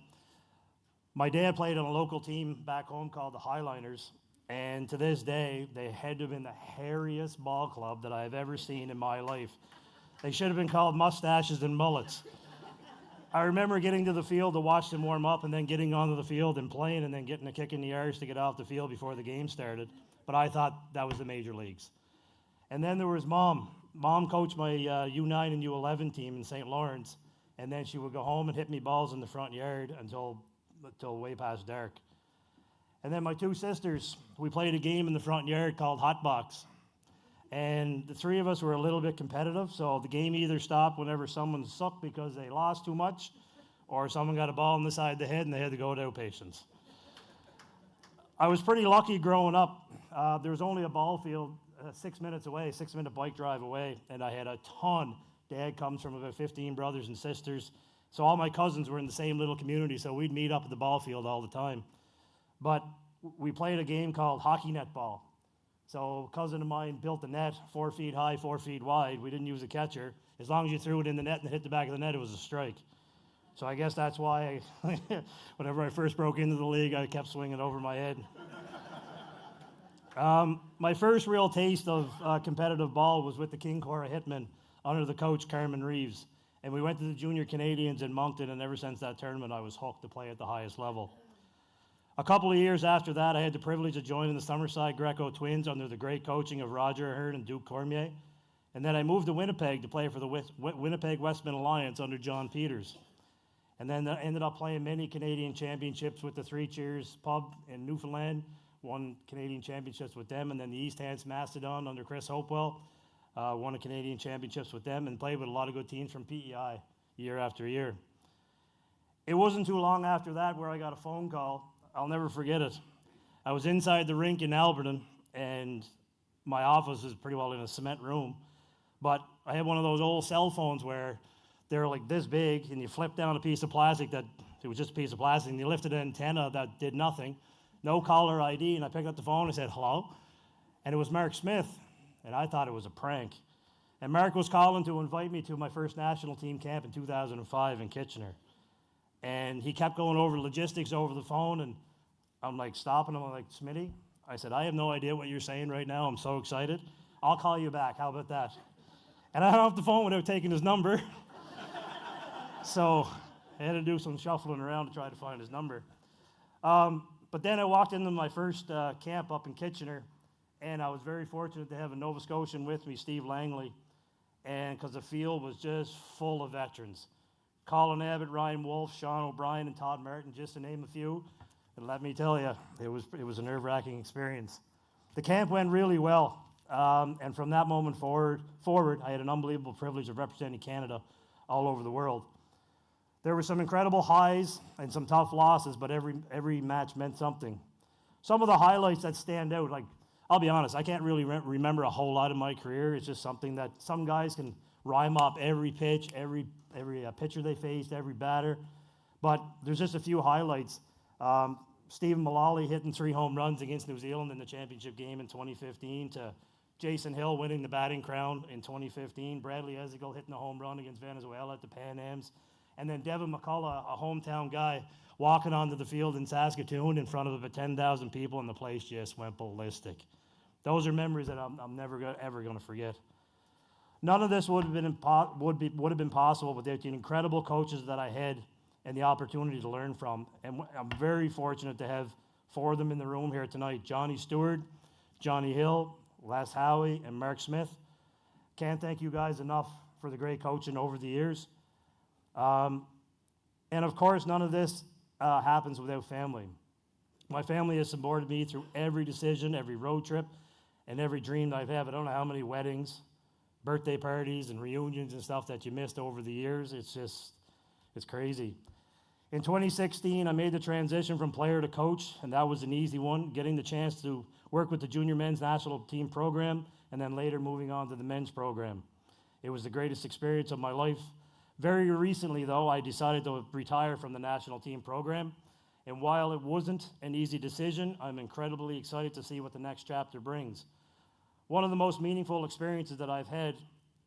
my dad played on a local team back home called the Highliners, and to this day, they had to have been the hairiest ball club that I've ever seen in my life. They should have been called mustaches and mullets. I remember getting to the field to watch them warm up and then getting onto the field and playing and then getting a kick in the arse to get off the field before the game started. But I thought that was the major leagues. And then there was Mom. Mom coached my U9 and U11 team in St. Lawrence, and then she would go home and hit me balls in the front yard until way past dark. And then my 2 sisters, we played a game in the front yard called Hot Box. And the 3 of us were a little bit competitive, so the game either stopped whenever someone sucked because they lost too much, or someone got a ball on the side of the head and they had to go to outpatients. I was pretty lucky growing up. There was only a ball field 6 minutes away, 6-minute bike drive away, and I had a ton. Dad comes from about 15 brothers and sisters, so all my cousins were in the same little community, so we'd meet up at the ball field all the time. But we played a game called hockey net ball. So a cousin of mine built a net 4 feet high, 4 feet wide. We didn't use a catcher. As long as you threw it in the net and it hit the back of the net, it was a strike. So I guess that's why whenever I first broke into the league, I kept swinging over my head. My first real taste of competitive ball was with the King Cora Hitmen under the coach Carmen Reeves. And we went to the Junior Canadians in Moncton, and ever since that tournament, I was hooked to play at the highest level. A couple of years after that, I had the privilege of joining the Summerside Greco Twins under the great coaching of Roger Ahern and Duke Cormier. And then I moved to Winnipeg to play for the Winnipeg Westman Alliance under John Peters. And then I ended up playing many Canadian championships with the Three Cheers pub in Newfoundland, won Canadian championships with them, and then the East Hants Mastodon under Chris Hopewell, won a Canadian championships with them, and played with a lot of good teams from PEI year after year. It wasn't too long after that where I got a phone call. I'll never forget it. I was inside the rink in Alberton, and my office is pretty well in a cement room, but I had one of those old cell phones where they're like this big, and you flip down a piece of plastic that, it was just a piece of plastic, and you lifted an antenna that did nothing, no caller ID, and I picked up the phone and said, hello, and it was Mark Smith, and I thought it was a prank. And Mark was calling to invite me to my first national team camp in 2005 in Kitchener. And he kept going over logistics over the phone, and I'm like stopping him. I'm like, Smitty, I said, I have no idea what you're saying right now. I'm so excited. I'll call you back. How about that? And I hung up the phone without taking his number. So I had to do some shuffling around to try to find his number. But then I walked into my first camp up in Kitchener, and I was very fortunate to have a Nova Scotian with me, Steve Langley, and because the field was just full of veterans. Colin Abbott, Ryan Wolfe, Sean O'Brien, and Todd Martin, just to name a few. And let me tell you, it was a nerve-wracking experience. The camp went really well, and from that moment forward, I had an unbelievable privilege of representing Canada all over the world. There were some incredible highs and some tough losses, but every match meant something. Some of the highlights that stand out, like, I'll be honest, I can't really remember a whole lot of my career. It's just something that some guys can rhyme up every pitch, every pitcher they faced, every batter. But there's just a few highlights. Stephen Mullally hitting 3 home runs against New Zealand in the championship game in 2015, to Jason Hill winning the batting crown in 2015, Bradley Ezekiel hitting a home run against Venezuela at the Pan Ams, and then Devin McCullough, a hometown guy, walking onto the field in Saskatoon in front of about 10,000 people, and the place just went ballistic. Those are memories that I'm never ever going to forget. None of this would have been possible without the incredible coaches that I had and the opportunity to learn from. And I'm very fortunate to have 4 of them in the room here tonight: Johnny Stewart, Johnny Hill, Les Howie, and Mark Smith. Can't thank you guys enough for the great coaching over the years. And of course, none of this happens without family. My family has supported me through every decision, every road trip, and every dream that I've had. I don't know how many weddings, birthday parties, and reunions and stuff that you missed over the years. It's crazy. In 2016, I made the transition from player to coach, and that was an easy one, getting the chance to work with the junior men's national team program, and then later moving on to the men's program. It was the greatest experience of my life. Very recently, though, I decided to retire from the national team program, and while it wasn't an easy decision, I'm incredibly excited to see what the next chapter brings. One of the most meaningful experiences that I've had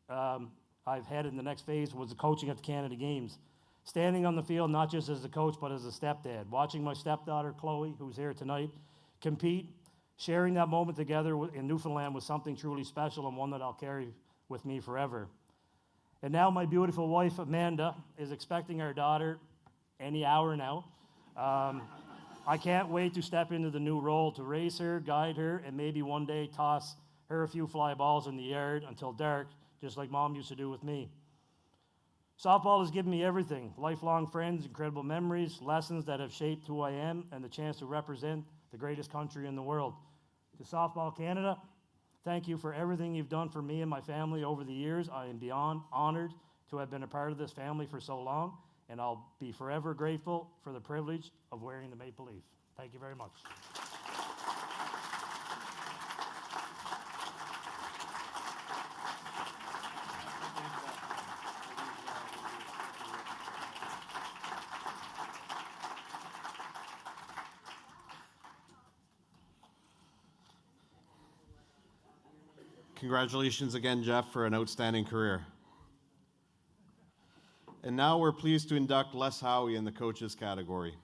in the next phase was the coaching at the Canada Games. Standing on the field, not just as a coach, but as a stepdad. Watching my stepdaughter, Chloe, who's here tonight, compete, sharing that moment together in Newfoundland was something truly special, and one that I'll carry with me forever. And now my beautiful wife, Amanda, is expecting our daughter any hour now. I can't wait to step into the new role, to raise her, guide her, and maybe one day toss her a few fly balls in the yard until dark, just like Mom used to do with me. Softball has given me everything: lifelong friends, incredible memories, lessons that have shaped who I am, and the chance to represent the greatest country in the world. To Softball Canada, thank you for everything you've done for me and my family over the years. I am beyond honored to have been a part of this family for so long, and I'll be forever grateful for the privilege of wearing the maple leaf. Thank you very much. Congratulations again, Jeff, for an outstanding career. And now we're pleased to induct Les Howie in the coaches category.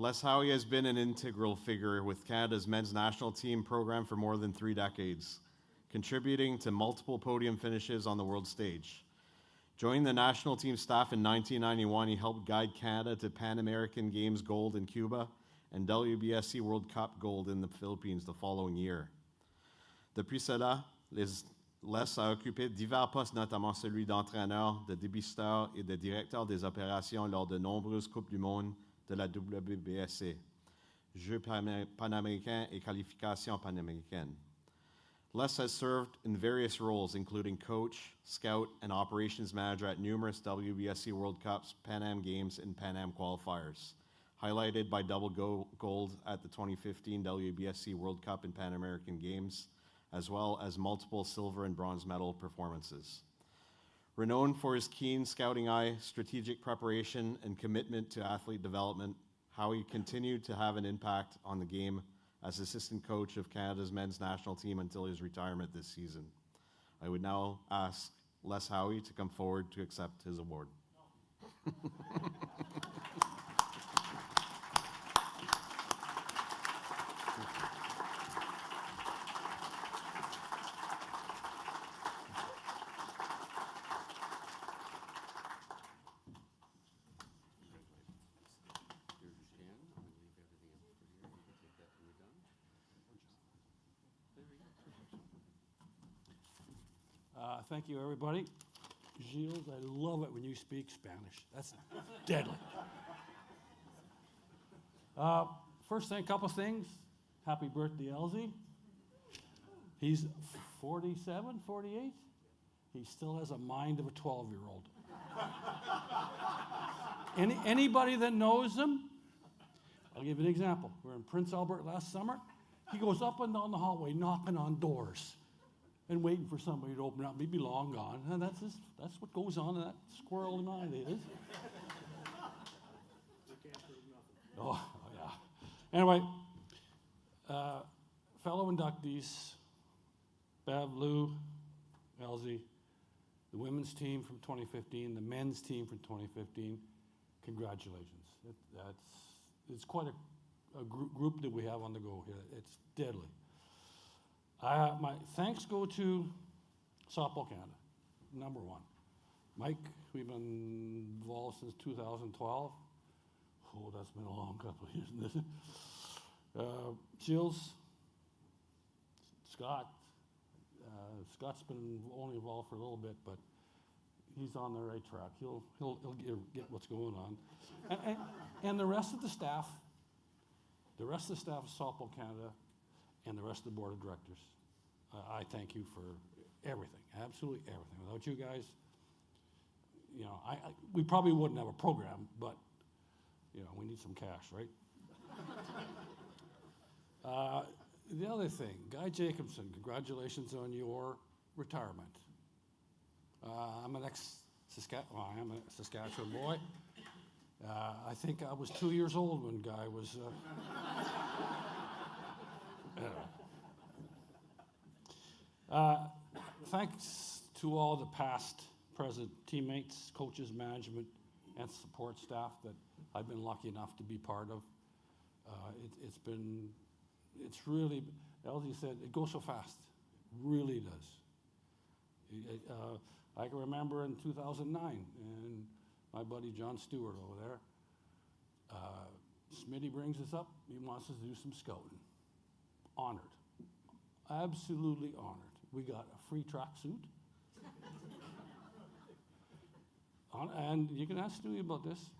Les Howie has been an integral figure with Canada's men's national team program for more than 3 decades, contributing to multiple podium finishes on the world stage. Joining the national team staff in 1991, he helped guide Canada to Pan American Games gold in Cuba and WBSC World Cup gold in the Philippines the following year. Depuis cela, Les a occupé divers postes, notamment celui d'entraîneur, de dépisteur et de directeur des opérations lors de nombreuses Coupes du Monde de la WBSC, Jeux panaméricains et qualifications panaméricaines. Les has served in various roles, including coach, scout, and operations manager at numerous WBSC World Cups, Pan Am Games, and Pan Am qualifiers, highlighted by double gold at the 2015 WBSC World Cup and Pan American Games, as well as multiple silver and bronze medal performances. Renowned for his keen scouting eye, strategic preparation, and commitment to athlete development, Howie continued to have an impact on the game as assistant coach of Canada's men's national team until his retirement this season. I would now ask Les Howie to come forward to accept his award. Here's your stand. I'm going to leave everything else for here. You can take that when you're done. There you go. Thank you, everybody. Gilles, I love it when you speak Spanish. That's deadly. First thing, couple things. Happy birthday, Elsie. He's 47, 48. He still has a mind of a 12-year-old. Anybody that knows him, I'll give you an example. We were in Prince Albert last summer. He goes up and down the hallway knocking on doors and waiting for somebody to open up. Maybe long gone. And that's what goes on in that squirrel mind. It is. Oh, yeah. Anyway, fellow inductees, Bev, Lou, Elsie, the women's team from 2015, the men's team from 2015, congratulations. It's quite a group that we have on the go here. It's deadly. My thanks go to Softball Canada, number one. Mike, we've been involved since 2012. Oh, that's been a long couple of years, isn't it? Gilles, Scott. Scott's been only involved for a little bit, but he's on the right track. He'll get what's going on. And the rest of the staff, of Softball Canada, and the rest of the board of directors, I thank you for everything, absolutely everything. Without you guys, we probably wouldn't have a program, but we need some cash, right? The other thing, Guy Jacobson, congratulations on your retirement. I'm a Saskatchewan boy. I think I was 2 years old when Guy was. Thanks to all the past, present teammates, coaches, management, and support staff that I've been lucky enough to be part of. It's really, Elsie said, it goes so fast. It really does. I can remember in 2009, and my buddy John Stewart over there, Smitty brings us up. He wants us to do some scouting. Honored. Absolutely honored. We got a free tracksuit. And you can ask Stewie about this.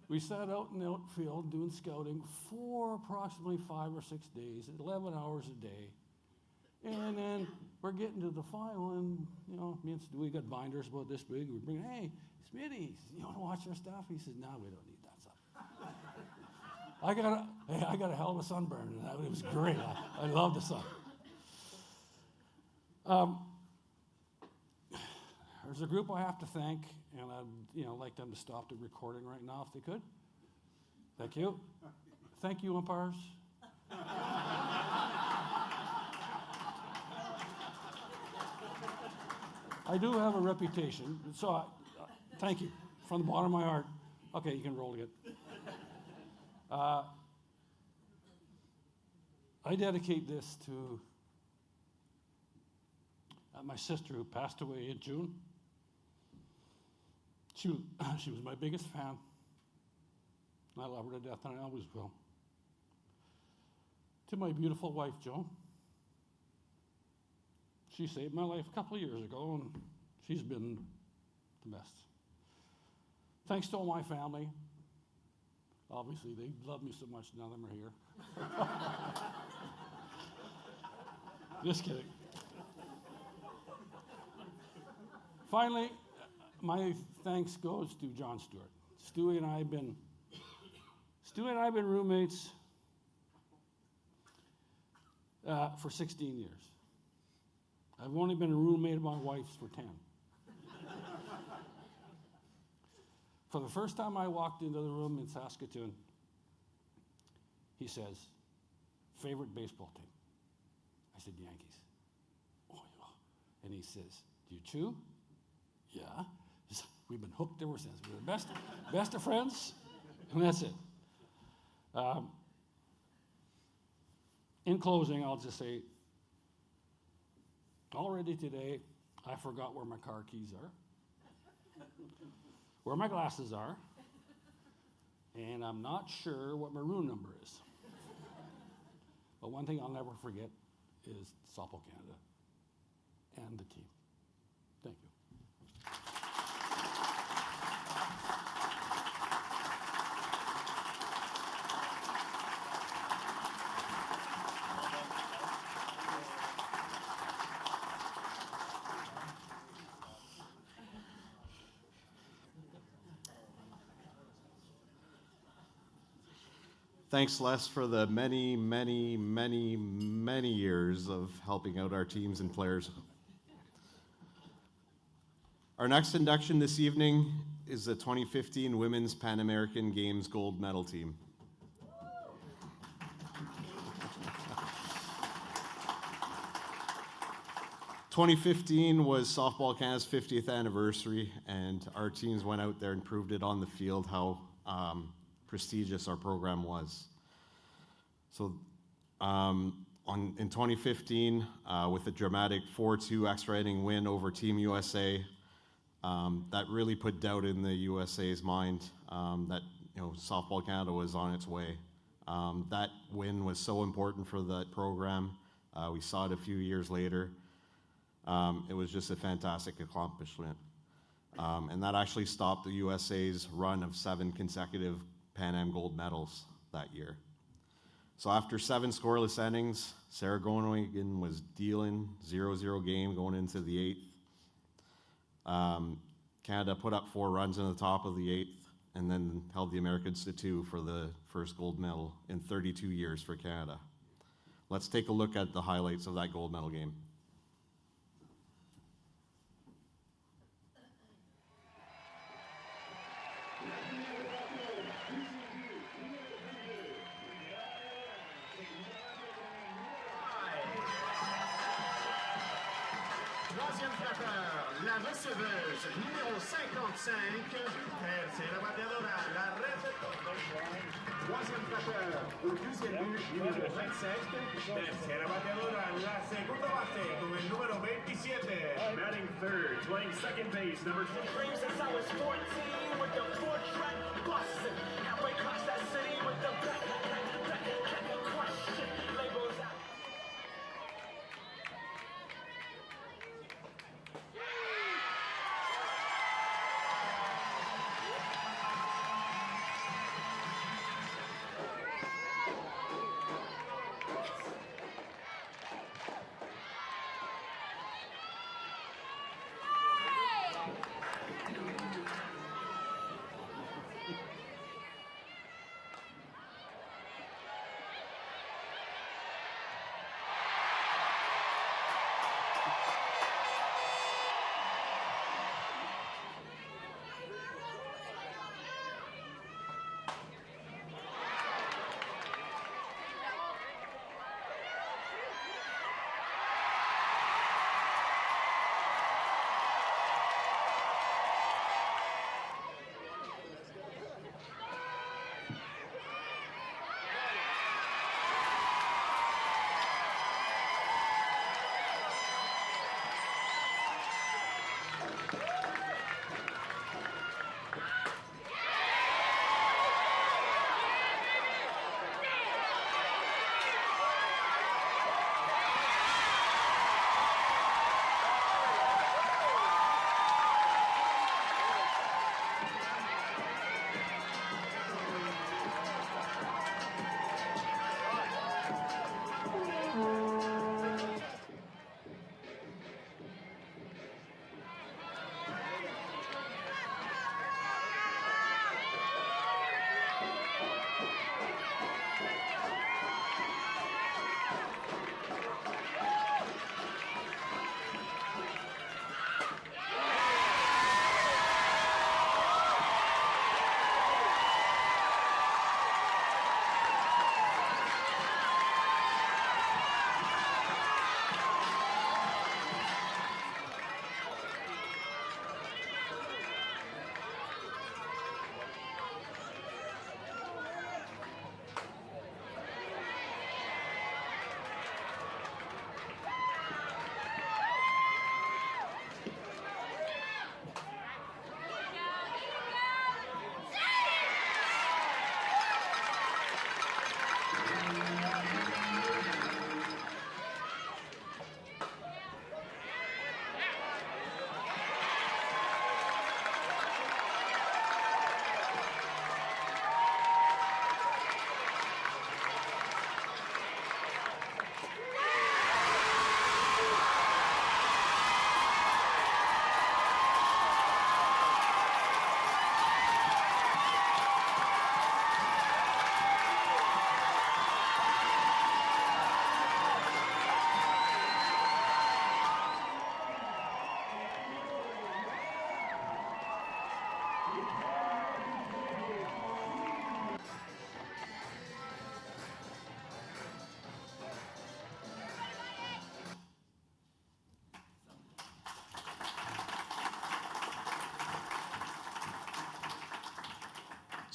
We sat out in the outfield doing scouting for approximately 5 or 6 days, 11 hours a day. And then we're getting to the final, and me and Stewie got binders about this big. We bring, hey, Smitty, you want to watch our stuff? He says, no, we don't need that stuff. I got a hell of a sunburn, and it was great. I love the sun. There's a group I have to thank, and I'd like them to stop the recording right now if they could. Thank you. Thank you, umpires. I do have a reputation, so thank you from the bottom of my heart. Okay, you can roll again. I dedicate this to my sister who passed away in June. She was my biggest fan. I love her to death, and I always will. To my beautiful wife, Joan. She saved my life a couple of years ago, and she's been the best. Thanks to all my family. Obviously, they love me so much, none of them are here. Just kidding. Finally, my thanks goes to John Stewart. Stewie and I have been roommates for 16 years. I've only been a roommate of my wife's for 10. For the first time I walked into the room in Saskatoon, he says, favorite baseball team? I said, Yankees. Oh, yeah. And he says, do you chew? Yeah. We've been hooked ever since. We're the best of friends, and that's it. In closing, I'll just say, already today, I forgot where my car keys are, where my glasses are, and I'm not sure what my room number is. But one thing I'll never forget is Softball Canada and the team. Thank you. Thanks, Les, for the many, many, many, many years of helping out our teams and players. Our next induction this evening is the 2015 Women's Pan American Games gold medal team. "2015 was Softball Canada's 50th anniversary, and our teams went out there and proved it on the field how prestigious our program was. So in 2015, with a dramatic 4-2 extra inning win over Team USA, that really put doubt in the USA's mind that Softball Canada was on its way. That win was so important for that program. We saw it a few years later. It was just a fantastic accomplishment. And that actually stopped the USA's run of 7 consecutive Pan Am gold medals that year. So after 7 scoreless innings, Sarah Groningen was dealing 0-0 game going into the 8th. Canada put up 4 runs in the top of the 8th and then held the Americans to 2 for the first gold medal in 32 years for Canada. Let's take a look at the highlights of that gold medal game. Troisième frappeur, la receveuse, numéro 55, tercera bateadora, la receptora. Troisième frappeur, au deuxième but, numéro 27, tercera bateadora, la segunda base, con el número 27. Batting third, playing second base, number 6. Dreams since I was 14 with the 4-track bustin'. Halfway across that city with the back question. Labels out.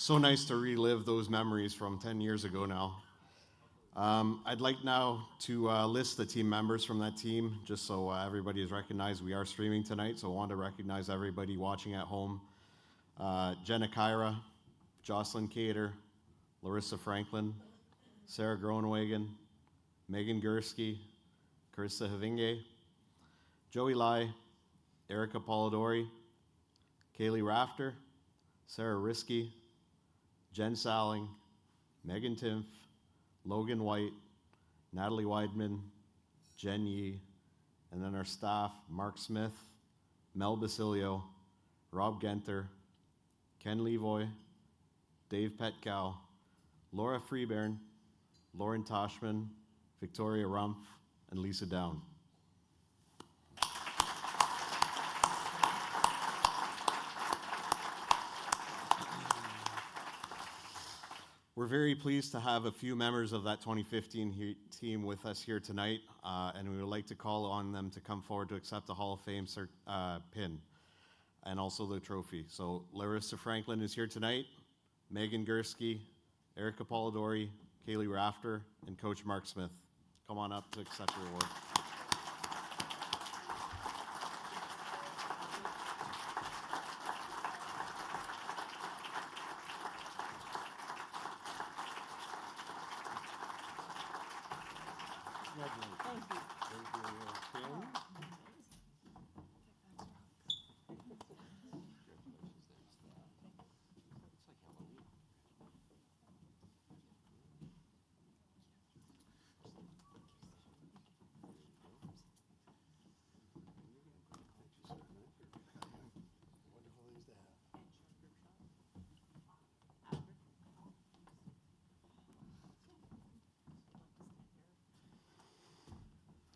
So nice to relive those memories from 10 years ago now. I'd like now to list the team members from that team, just so everybody is recognized. We are streaming tonight, so I want to recognize everybody watching at home. Jenna Kyra, Jocelyn Cater, Larissa Franklin, Sarah Groenewegen, Megan Gursky, Carissa Havinge, Joey Lai, Erica Polidori, Kaylee Rafter, Sarah Risky, Jen Salling, Megan Timpf, Logan White, Natalie Weidman, Jen Yee, and then our staff, Mark Smith, Mel Basilio, Rob Genter, Ken Levoy, Dave Petkow, Laura Freebairn, Lauren Toshman, Victoria Rumpf, and Lisa Down. We're very pleased to have a few members of that 2015 team with us here tonight, and we would like to call on them to come forward to accept the Hall of Fame pin and also the trophy. So Larissa Franklin is here tonight, Megan Gursky, Erica Polidori, Kaylee Rafter, and Coach Mark Smith. Come on up to accept your award.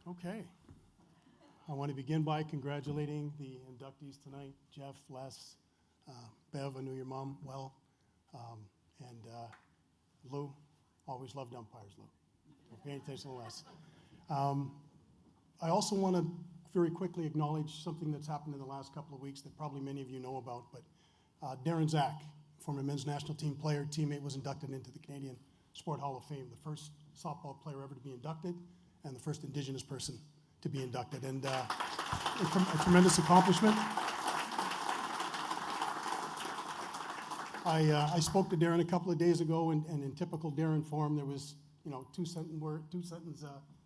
Okay. I want to begin by congratulating the inductees tonight, Jeff, Les, Bev, I knew your mom well, and Lou, always loved umpires, Lou. Don't pay any attention to Les. I also want to very quickly acknowledge something that's happened in the last couple of weeks that probably many of you know about, but Darren Zach, former men's national team player, teammate, was inducted into the Canadian Sport Hall of Fame, the first softball player ever to be inducted, and the first Indigenous person to be inducted, and a tremendous accomplishment. I spoke to Darren a couple of days ago, and in typical Darren form, there was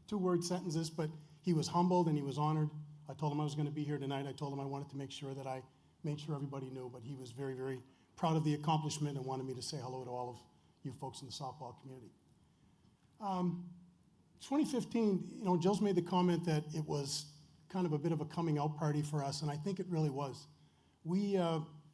two-word sentences, but he was humbled and he was honored. I told him I was going to be here tonight. I told him I wanted to make sure that I made sure everybody knew, but he was very, very proud of the accomplishment and wanted me to say hello to all of you folks in the softball community. 2015, Jill's made the comment that it was kind of a bit of a coming out party for us, and I think it really was. We,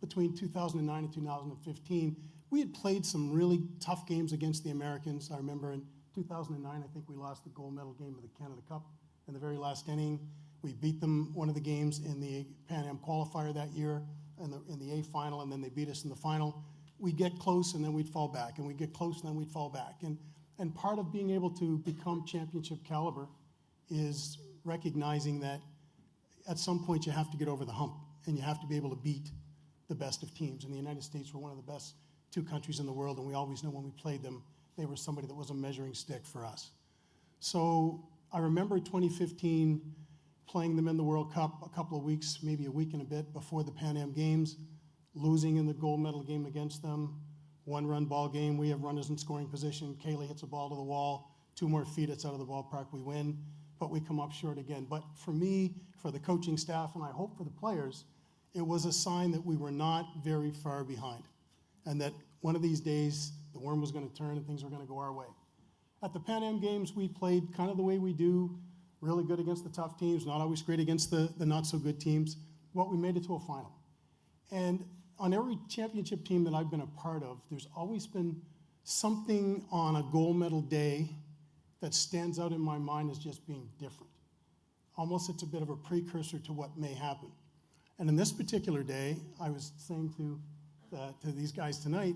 between 2009 and 2015, we had played some really tough games against the Americans. I remember in 2009, I think we lost the gold medal game of the Canada Cup in the very last inning. We beat them one of the games in the Pan Am qualifier that year in the A final, and then they beat us in the final. We'd get close, and then we'd fall back, and we'd get close, and then we'd fall back. And part of being able to become championship caliber is recognizing that at some point you have to get over the hump and you have to be able to beat the best of teams. And the United States were one of the best two countries in the world, and we always know when we played them, they were somebody that was a measuring stick for us. So I remember 2015 playing them in the World Cup a couple of weeks, maybe a week and a bit before the Pan Am Games, losing in the gold medal game against them. One-run ball game, we have runners in scoring position. Kaylee hits a ball to the wall, 2 more feet, it's out of the ballpark, we win, but we come up short again. But for me, for the coaching staff, and I hope for the players, it was a sign that we were not very far behind, and that one of these days, the worm was going to turn and things were going to go our way. At the Pan Am Games, we played kind of the way we do, really good against the tough teams, not always great against the not-so-good teams, but we made it to a final. And on every championship team that I've been a part of, there's always been something on a gold medal day that stands out in my mind as just being different. Almost it's a bit of a precursor to what may happen. And in this particular day, I was saying to these guys tonight,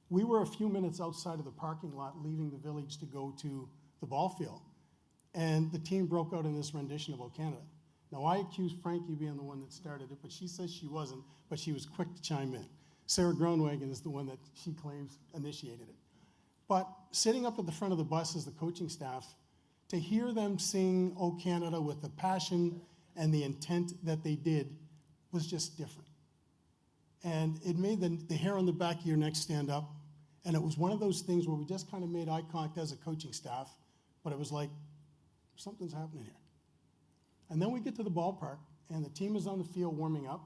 we were a few minutes outside of the parking lot leaving the village to go to the ball field. And the team broke out in this rendition of O Canada. Now, I accused Frankie being the one that started it, but she says she wasn't, but she was quick to chime in. Sarah Groenwagen is the one that she claims initiated it. But sitting up at the front of the bus as the coaching staff, to hear them sing "O Canada" with the passion and the intent that they did was just different. And it made the hair on the back of your neck stand up. And it was one of those things where we just kind of made eye contact as a coaching staff, but it was like, something's happening here. And then we get to the ballpark, and the team is on the field warming up.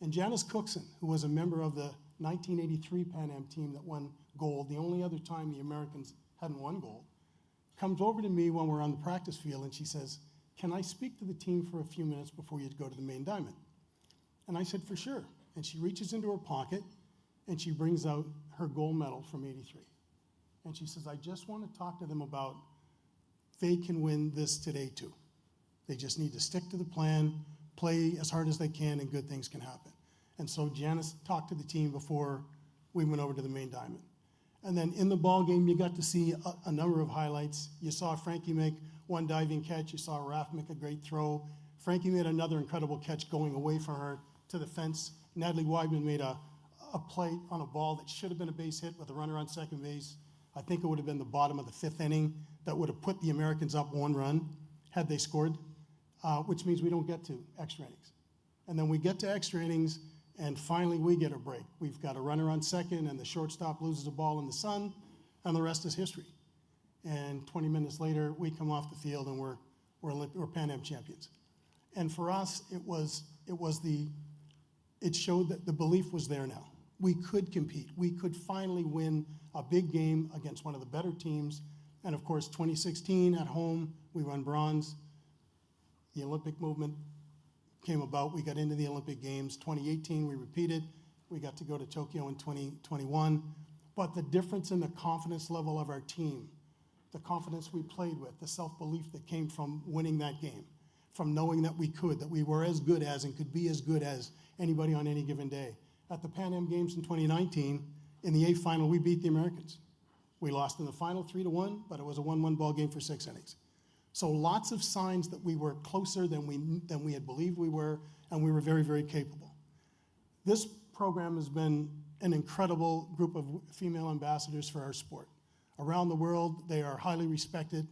And Janice Cookson, who was a member of the 1983 Pan Am team that won gold, the only other time the Americans hadn't won gold, comes over to me when we're on the practice field, and she says, "Can I speak to the team for a few minutes before you go to the main diamond?" And I said, "For sure." And she reaches into her pocket, and she brings out her gold medal from '83. And she says, "I just want to talk to them about they can win this today too. They just need to stick to the plan, play as hard as they can, and good things can happen." And so Janice talked to the team before we went over to the main diamond. And then in the ball game, you got to see a number of highlights. You saw Frankie make one diving catch. You saw Raph make a great throw. Frankie made another incredible catch going away from her to the fence. Natalie Weidman made a play on a ball that should have been a base hit with a runner on second base. I think it would have been the bottom of the fifth inning that would have put the Americans up 1 run had they scored, which means we don't get to extra innings. And then we get to extra innings, and finally we get a break. We've got a runner on second, and the shortstop loses a ball in the sun, and the rest is history. And 20 minutes later, we come off the field, and we're Pan Am champions. And for us, it showed that the belief was there now. We could compete. We could finally win a big game against one of the better teams. And of course, 2016 at home, we won bronze. The Olympic movement came about. We got into the Olympic Games. 2018, we repeated. We got to go to Tokyo in 2021. But the difference in the confidence level of our team, the confidence we played with, the self-belief that came from winning that game, from knowing that we were as good as and could be as good as anybody on any given day. At the Pan Am Games in 2019, in the A final, we beat the Americans. We lost in the final 3-1, but it was a 1-1 ball game for 6 innings. So lots of signs that we were closer than we had believed we were, and we were very, very capable. This program has been an incredible group of female ambassadors for our sport. Around the world, they are highly respected.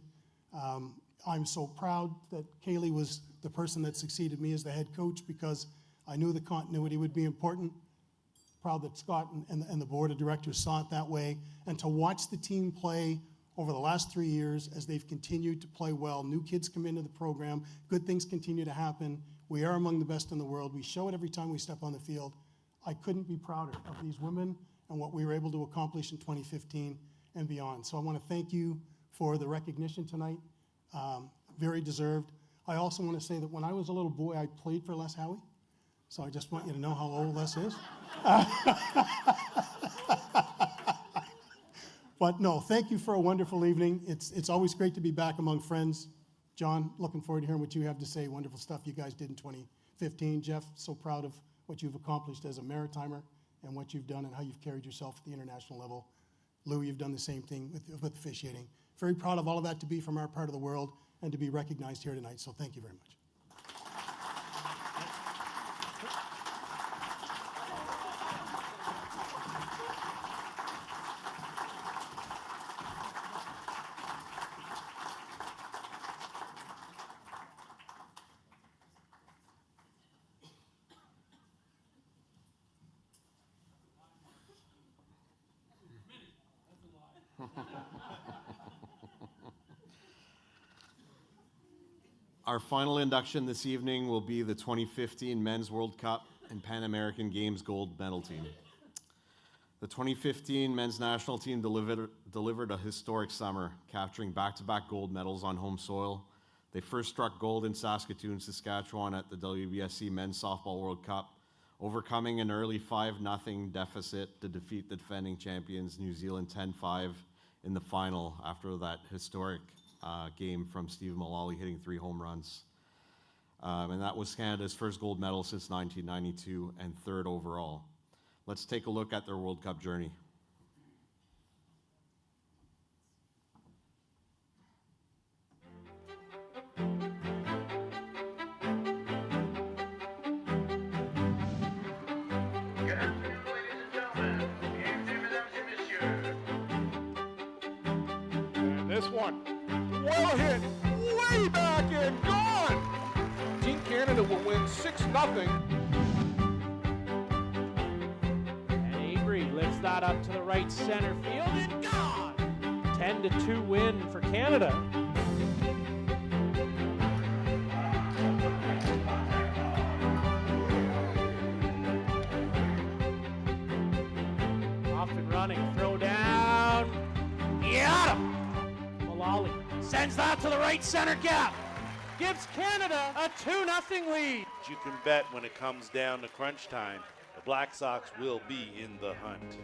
I'm so proud that Kaylee was the person that succeeded me as the head coach because I knew the continuity would be important. Proud that Scott and the board of directors saw it that way. And to watch the team play over the last 3 years as they've continued to play well, new kids come into the program, good things continue to happen. We are among the best in the world. We show it every time we step on the field. I couldn't be prouder of these women and what we were able to accomplish in 2015 and beyond. So I want to thank you for the recognition tonight. Very deserved. I also want to say that when I was a little boy, I played for Les Howie. So I just want you to know how old Les is. But no, thank you for a wonderful evening. It's always great to be back among friends. John, looking forward to hearing what you have to say. Wonderful stuff you guys did in 2015. Jeff, so proud of what you've accomplished as a Maritimer and what you've done and how you've carried yourself at the international level. Lou, you've done the same thing with officiating. Very proud of all of that to be from our part of the world and to be recognized here tonight. So thank you very much. Our final induction this evening will be the 2015 Men's World Cup and Pan American Games gold medal team. The 2015 men's national team delivered a historic summer, capturing back-to-back gold medals on home soil. They first struck gold in Saskatoon, Saskatchewan at the WBSC Men's Softball World Cup, overcoming an early 5-0 deficit to defeat the defending champions New Zealand 10-5 in the final after that historic game from Steve Mullally hitting 3 home runs. And that was Canada's first gold medal since 1992 and 3rd overall. Let's take a look at their World Cup journey. Good afternoon, ladies and this one. Well hit, way back and gone. Team Canada will win 6-0. And Avery lifts that up to the right center field and gone. 10-2 win for Canada. Off and running, throw down. Got him! Malali sends that to the right center gap. Gives Canada a 2-0 lead. You can bet when it comes down to crunch time, the Black Sox will be in the hunt.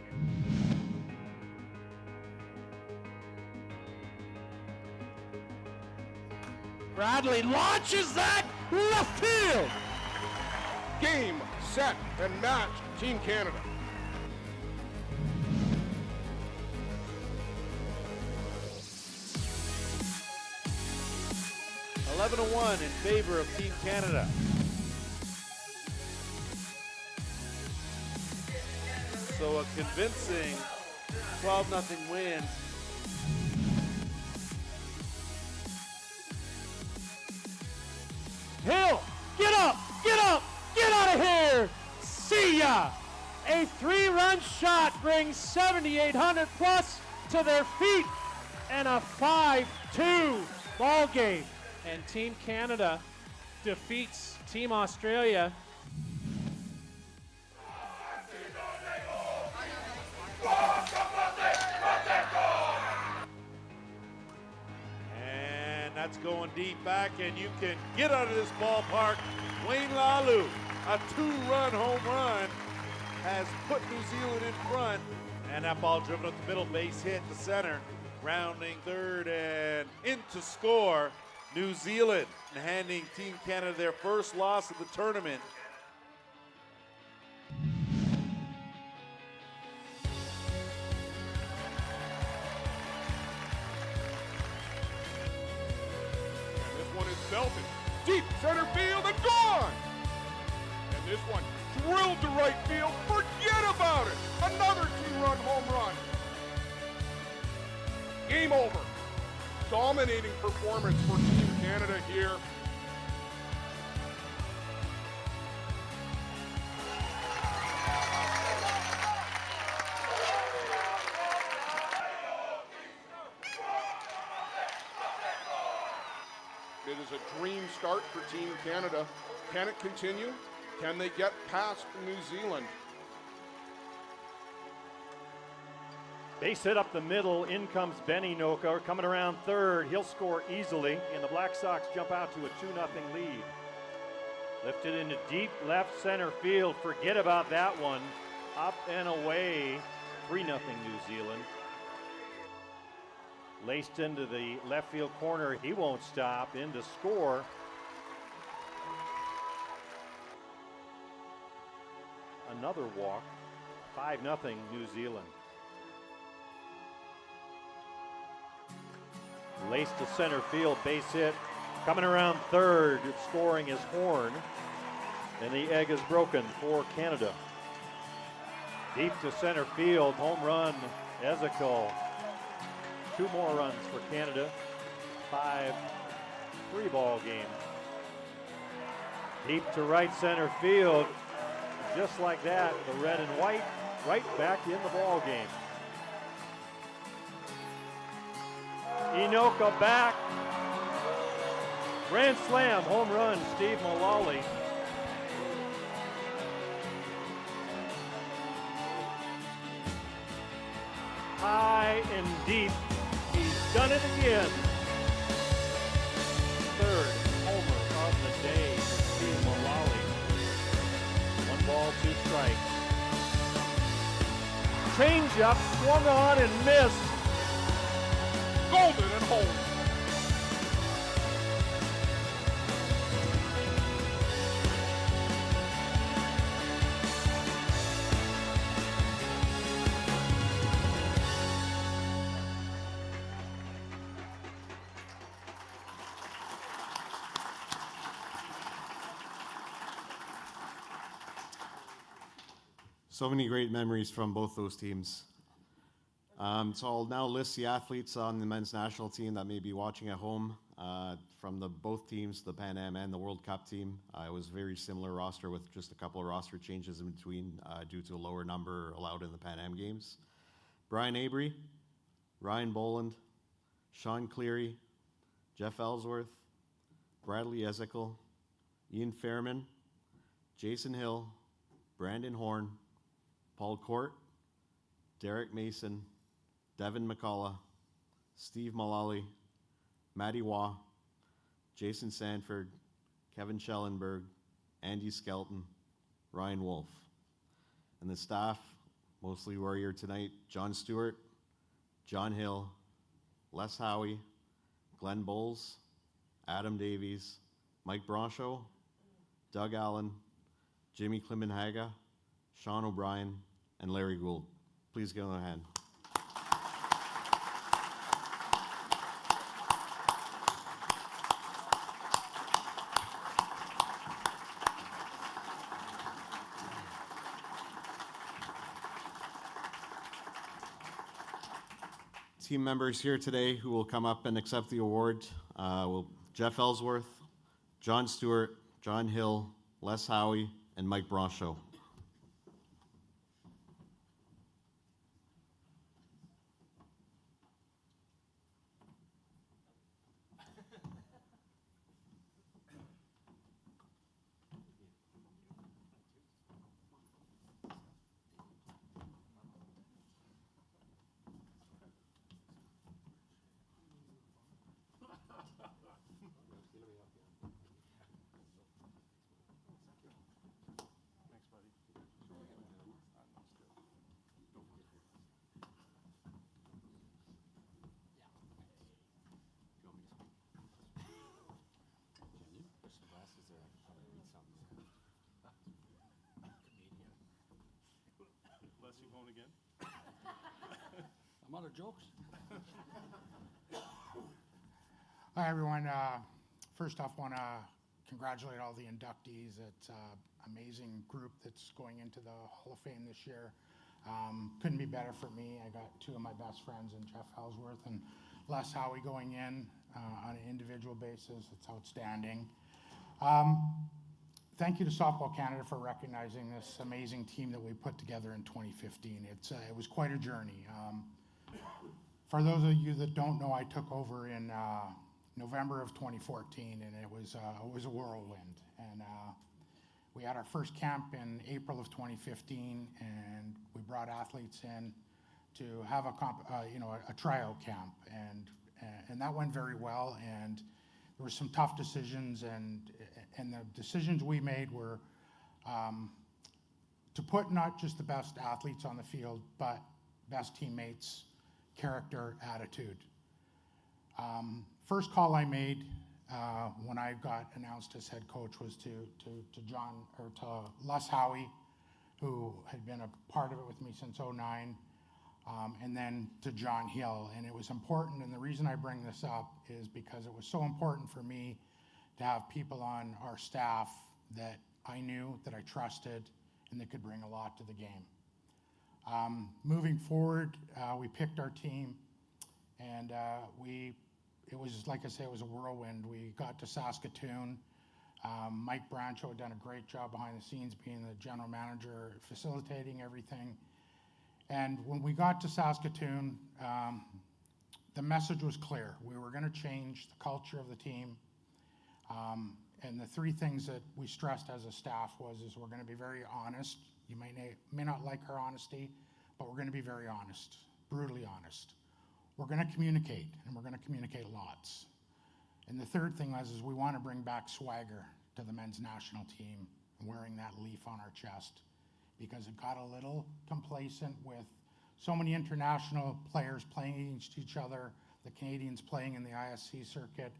Bradley launches that left field. Game, set, and match, Team Canada. Eleven to 1 in favor of Team Canada. So a convincing 12-0 win. Hill, get up, get up, get out of here. See ya. A 3-run shot brings 7,800 plus to their feet and a 5-2 ball game. And Team Canada defeats Team Australia. And that's going deep back, and you can get out of this ballpark. Wayne Lalu, a 2-run home run, has put New Zealand in front. And that ball driven up the middle, base hit to center. Rounding third and into score. New Zealand handing Team Canada their first loss of the tournament. And this one is belted. Deep center field and gone. And this one drilled to right field. Forget about it. Another 2-run home run. Game over. Dominating performance for Team Canada here. It is a dream start for Team Canada. Can it continue? Can they get past New Zealand? Base hit up the middle. In comes Benny Noka coming around third. He'll score easily, and the Black Sox jump out to a 2-0 lead. Lifted into deep left center field. Forget about that one. Up and away. 3-0 New Zealand. Laced into the left field corner. He won't stop. In to score. Another walk. 5-0 New Zealand. Laced to center field, base hit. Coming around third, scoring is Horn. And the egg is broken for Canada. Deep to center field, home run, Ezekiel. 2 more runs for Canada. 5-3 ball game. Deep to right center field. Just like that, the red and white right back in the ball game. Inoka back. Grand slam, home run, Steve Malali. High and deep. He's done it again. Third homer of the day for Steve Malali. 1 ball, 2 strikes. Changeup swung on and missed. Golden and home. So many great memories from both those teams. So I'll now list the athletes on the men's national team that may be watching at home from both teams, the Pan Am and the World Cup team. It was a very similar roster with just a couple of roster changes in between due to a lower number allowed in the Pan Am games. Brian Avery, Ryan Boland, Sean Cleary, Jeff Ellsworth, Bradley Ezekiel, Ian Fairman, Jason Hill, Brandon Horn, Paul Court, Derek Mason, Devin McCullough, Steve Mullally, Matty Waugh, Jason Sanford, Kevin Schellenberg, Andy Skelton, Ryan Wolf. And the staff, mostly who are here tonight, John Stewart, John Hill, Les Howie, Glenn Bowles, Adam Davies, Mike Brancho, Doug Allen, Jimmy Klimenhaga, Sean O'Brien, and Larry Gould. Please give them a hand. Team members here today who will come up and accept the award Jeff Ellsworth, John Stewart, John Hill, Les Howie, and Mike Brancho. I'm out of jokes. Hi, everyone. First off, want to congratulate all the inductees. It's an amazing group that's going into the Hall of Fame this year. Couldn't be better for me. I got two of my best friends in Jeff Ellsworth and Les Howie going in on an individual basis. It's outstanding. Thank you to Softball Canada for recognizing this amazing team that we put together in 2015. It was quite a journey. For those of you that don't know, I took over in November of 2014, and it was a whirlwind. And we had our first camp in April of 2015, and we brought athletes in to have a tryout camp, and that went very well. And there were some tough decisions, and the decisions we made were to put not just the best athletes on the field, but best teammates, character, attitude. First call I made when I got announced as head coach was to Les Howie, who had been a part of it with me since '09, and then to John Hill. And it was important, and the reason I bring this up is because it was so important for me to have people on our staff that I knew, that I trusted, and that could bring a lot to the game. Moving forward, we picked our team, and it was, like I say, it was a whirlwind. We got to Saskatoon. Mike Brancho had done a great job behind the scenes, being the general manager, facilitating everything. And when we got to Saskatoon, the message was clear. We were going to change the culture of the team. And the three things that we stressed as a staff is we're going to be very honest. You may not like our honesty, but we're going to be very honest, brutally honest. We're going to communicate, and we're going to communicate lots. And the third thing is we want to bring back swagger to the men's national team, wearing that leaf on our chest, because it got a little complacent with so many international players playing against each other, the Canadians playing in the ISC circuit,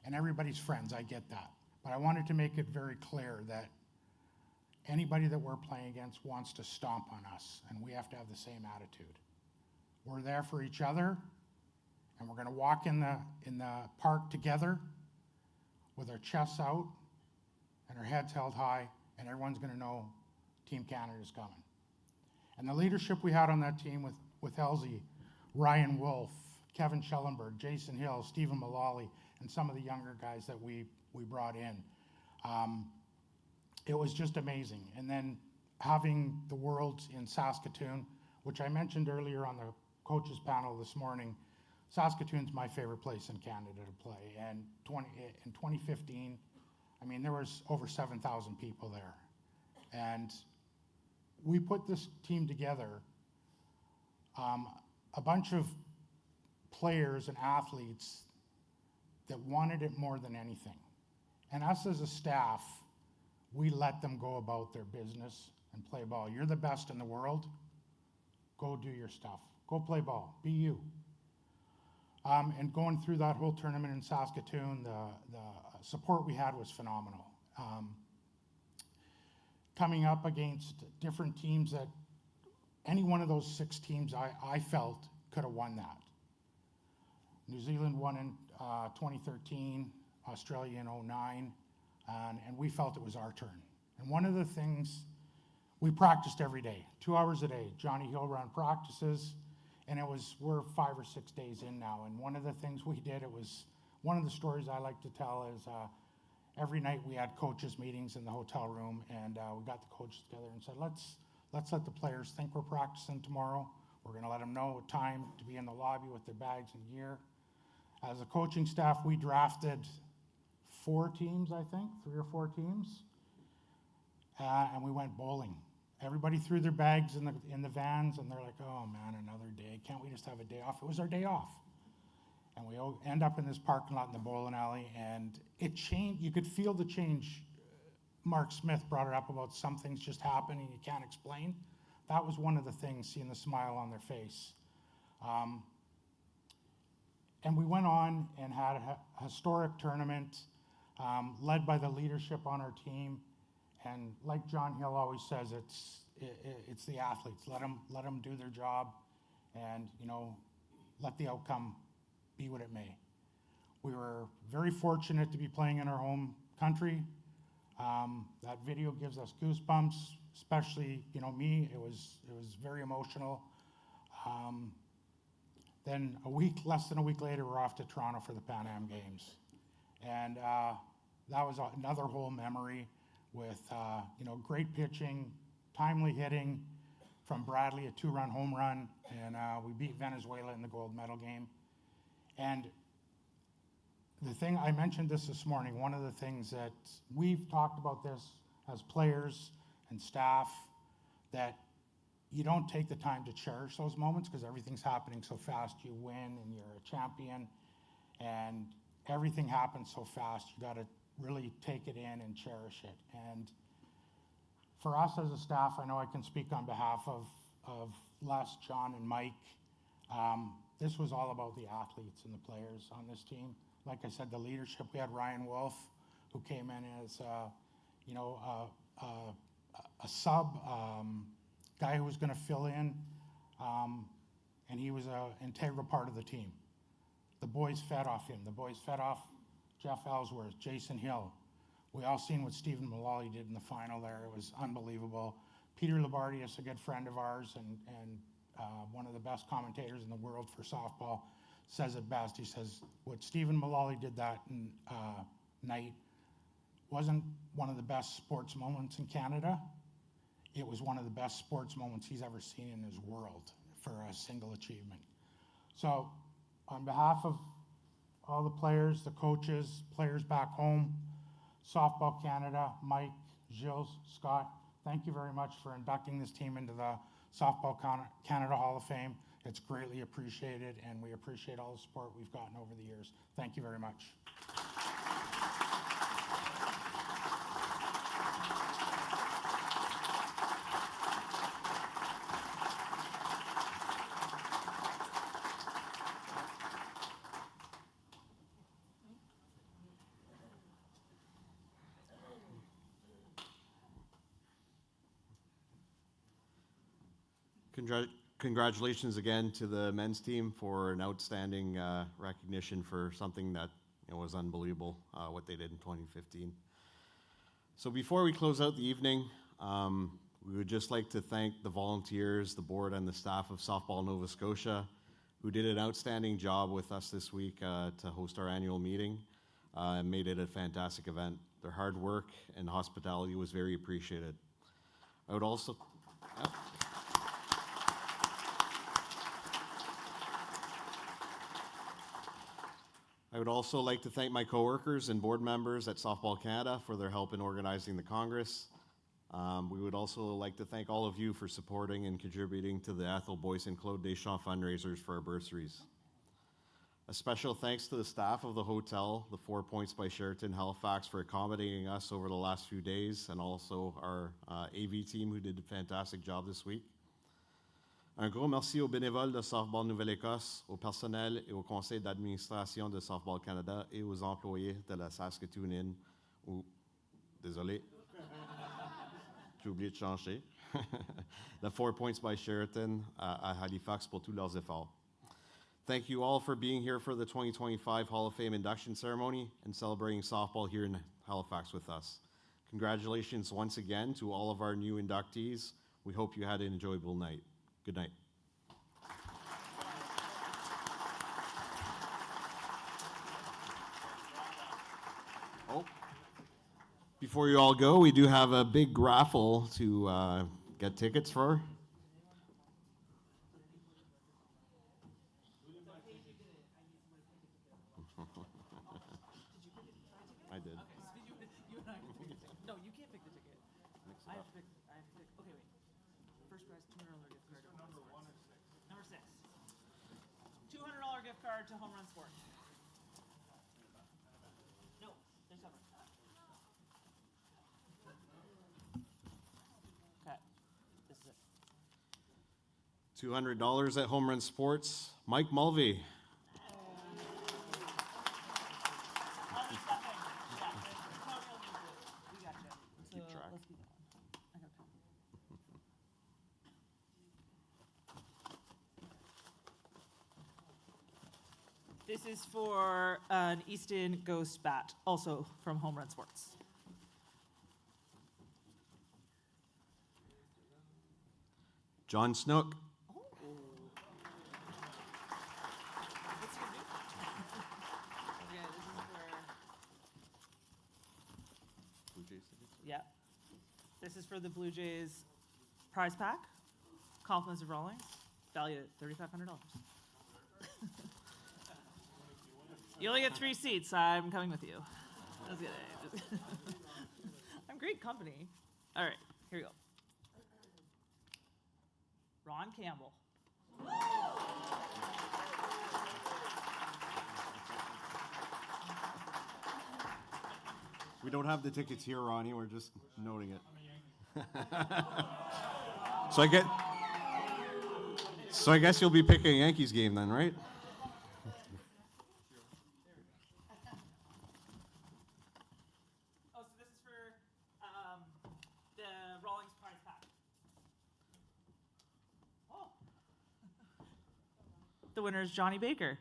and everybody's friends. I get that. But I wanted to make it very clear that anybody that we're playing against wants to stomp on us, and we have to have the same attitude. We're there for each other, and we're going to walk in the park together with our chests out and our heads held high, and everyone's going to know Team Canada's coming. And the leadership we had on that team with Elsie Ryan Wolf, Kevin Schellenberg, Jason Hill, Stephen Mullally, and some of the younger guys that we brought in. It was just amazing. And then having the Worlds in Saskatoon, which I mentioned earlier on the coaches panel this morning, Saskatoon's my favorite place in Canada to play. And in 2015, I mean, there was over 7,000 people there. And we put this team together, a bunch of players and athletes that wanted it more than anything. And us as a staff, we let them go about their business and play ball. You're the best in the world. Go do your stuff. Go play ball. Be you. And going through that whole tournament in Saskatoon, the support we had was phenomenal. Coming up against different teams that any one of those 6 teams I felt could have won that. New Zealand won in 2013, Australia in 2009, and we felt it was our turn. And one of the things, we practiced every day, 2 hours a day. Johnny Hill ran practices, and we're 5 or 6 days in now. And one of the things we did, it was one of the stories I like to tell is every night we had coaches meetings in the hotel room, and we got the coaches together and said, let's let the players think we're practicing tomorrow. We're going to let them know what time to be in the lobby with their bags and gear. As a coaching staff, we drafted 4 teams, I think, 3 or 4 teams, and we went bowling. Everybody threw their bags in the vans, and they're like, oh man, another day. Can't we just have a day off? It was our day off. And we end up in this parking lot in the bowling alley, and it changed. You could feel the change. Mark Smith brought it up about some things just happen and you can't explain. That was one of the things, seeing the smile on their face. And we went on and had a historic tournament led by the leadership on our team. And like John Hill always says, it's the athletes. Let them do their job, and let the outcome be what it may. We were very fortunate to be playing in our home country. That video gives us goosebumps, especially me. It was very emotional. Then less than a week later, we're off to Toronto for the Pan Am Games, and that was another whole memory with great pitching, timely hitting from Bradley, a 2-run home run, and we beat Venezuela in the gold medal game. And the thing, I mentioned this morning, one of the things that we've talked about this as players and staff, that you don't take the time to cherish those moments because everything's happening so fast. You win and you're a champion, and everything happens so fast. You got to really take it in and cherish it. And for us as a staff, I know I can speak on behalf of Les, John, and Mike. This was all about the athletes and the players on this team. Like I said, the leadership. We had Ryan Wolf, who came in as a sub guy who was going to fill in, and he was an integral part of the team. The boys fed off him. The boys fed off Jeff Ellsworth, Jason Hill. We all seen what Stephen Mullally did in the final there. It was unbelievable. Peter Labardius, a good friend of ours and one of the best commentators in the world for softball, says it best. He says, what Stephen Mullally did that night wasn't one of the best sports moments in Canada. It was one of the best sports moments he's ever seen in his world for a single achievement. So on behalf of all the players, the coaches, players back home, Softball Canada, Mike, Gilles, Scott, thank you very much for inducting this team into the Softball Canada Hall of Fame. It's greatly appreciated, and we appreciate all the support we've gotten over the years. Thank you very much. Congratulations again to the men's team for an outstanding recognition for something that was unbelievable, what they did in 2015. So before we close out the evening, we would just like to thank the volunteers, the board, and the staff of Softball Nova Scotia, who did an outstanding job with us this week to host our annual meeting and made it a fantastic event. Their hard work and hospitality was very appreciated. I would also... I would also like to thank my coworkers and board members at Softball Canada for their help in organizing the Congress. We would also like to thank all of you for supporting and contributing to the Ethel Boyce and Claude Deschamps fundraisers for our bursaries. A special thanks to the staff of the hotel, the 4 Points by Sheraton Halifax, for accommodating us over the last few days, and also our AV team who did a fantastic job this week. Un gros merci aux bénévoles de Softball Nouvelle-Écosse, au personnel et au conseil d'administration de Softball Canada et aux employés de la Saskatoon ou, désolé, j'ai oublié de changer, the 4 Points by Sheraton à Halifax pour tous leurs efforts. Thank you all for being here for the 2025 Hall of Fame induction ceremony and celebrating softball here in Halifax with us. Congratulations once again to all of our new inductees. We hope you had an enjoyable night. Good night. Oh, before you all go, we do have a big raffle to get tickets for. I did. No, you can't pick the ticket. I have to pick. Okay, wait. First prize, $200 gift card. Number 1 or 6? Number 6. $200 gift card to Home Run Sports. No, there's separate. Okay, this is it. $200 at Home Run Sports. Mike Mulvey. Keep track. Let's keep going. I got a pen. This is for an Easton Ghost bat, also from Home Run Sports. John Snook. Oh. What's he gonna do? Okay, this is for. Blue Jays tickets? Yeah. This is for the Blue Jays prize pack. Compliments of Rawlings, valued at $3,500. You only get 3 seats. I'm coming with you. That's good. I'm great company. All right, here we go. Ron Campbell. We don't have the tickets here, Ronnie. We're just noting it. So I guess you'll be picking a Yankees game then, right? Oh, so this is for the Rawlings prize pack. Oh. The winner is Johnny Baker.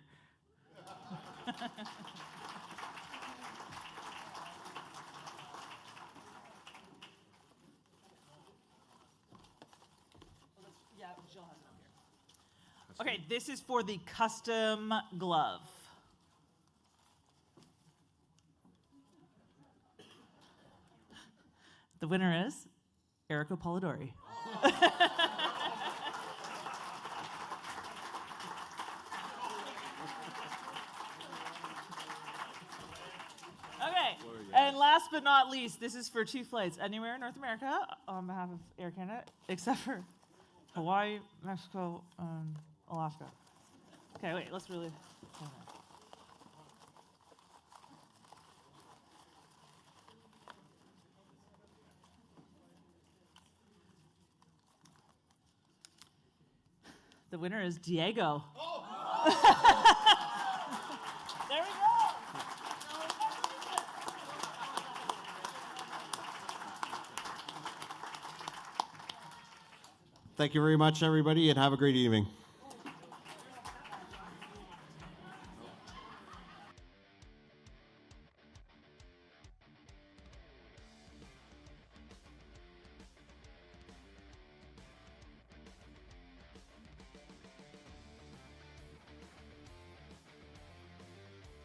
Yeah, Jill has it up here. Okay, this is for the custom glove. The winner is Erica Polidori. Okay, and last but not least, this is for 2 flights anywhere in North America on behalf of Air Canada, except for Hawaii, Mexico, and Alaska. Okay, wait, let's really. The winner is Diego. There we go. Thank you very much, everybody, and have a great evening.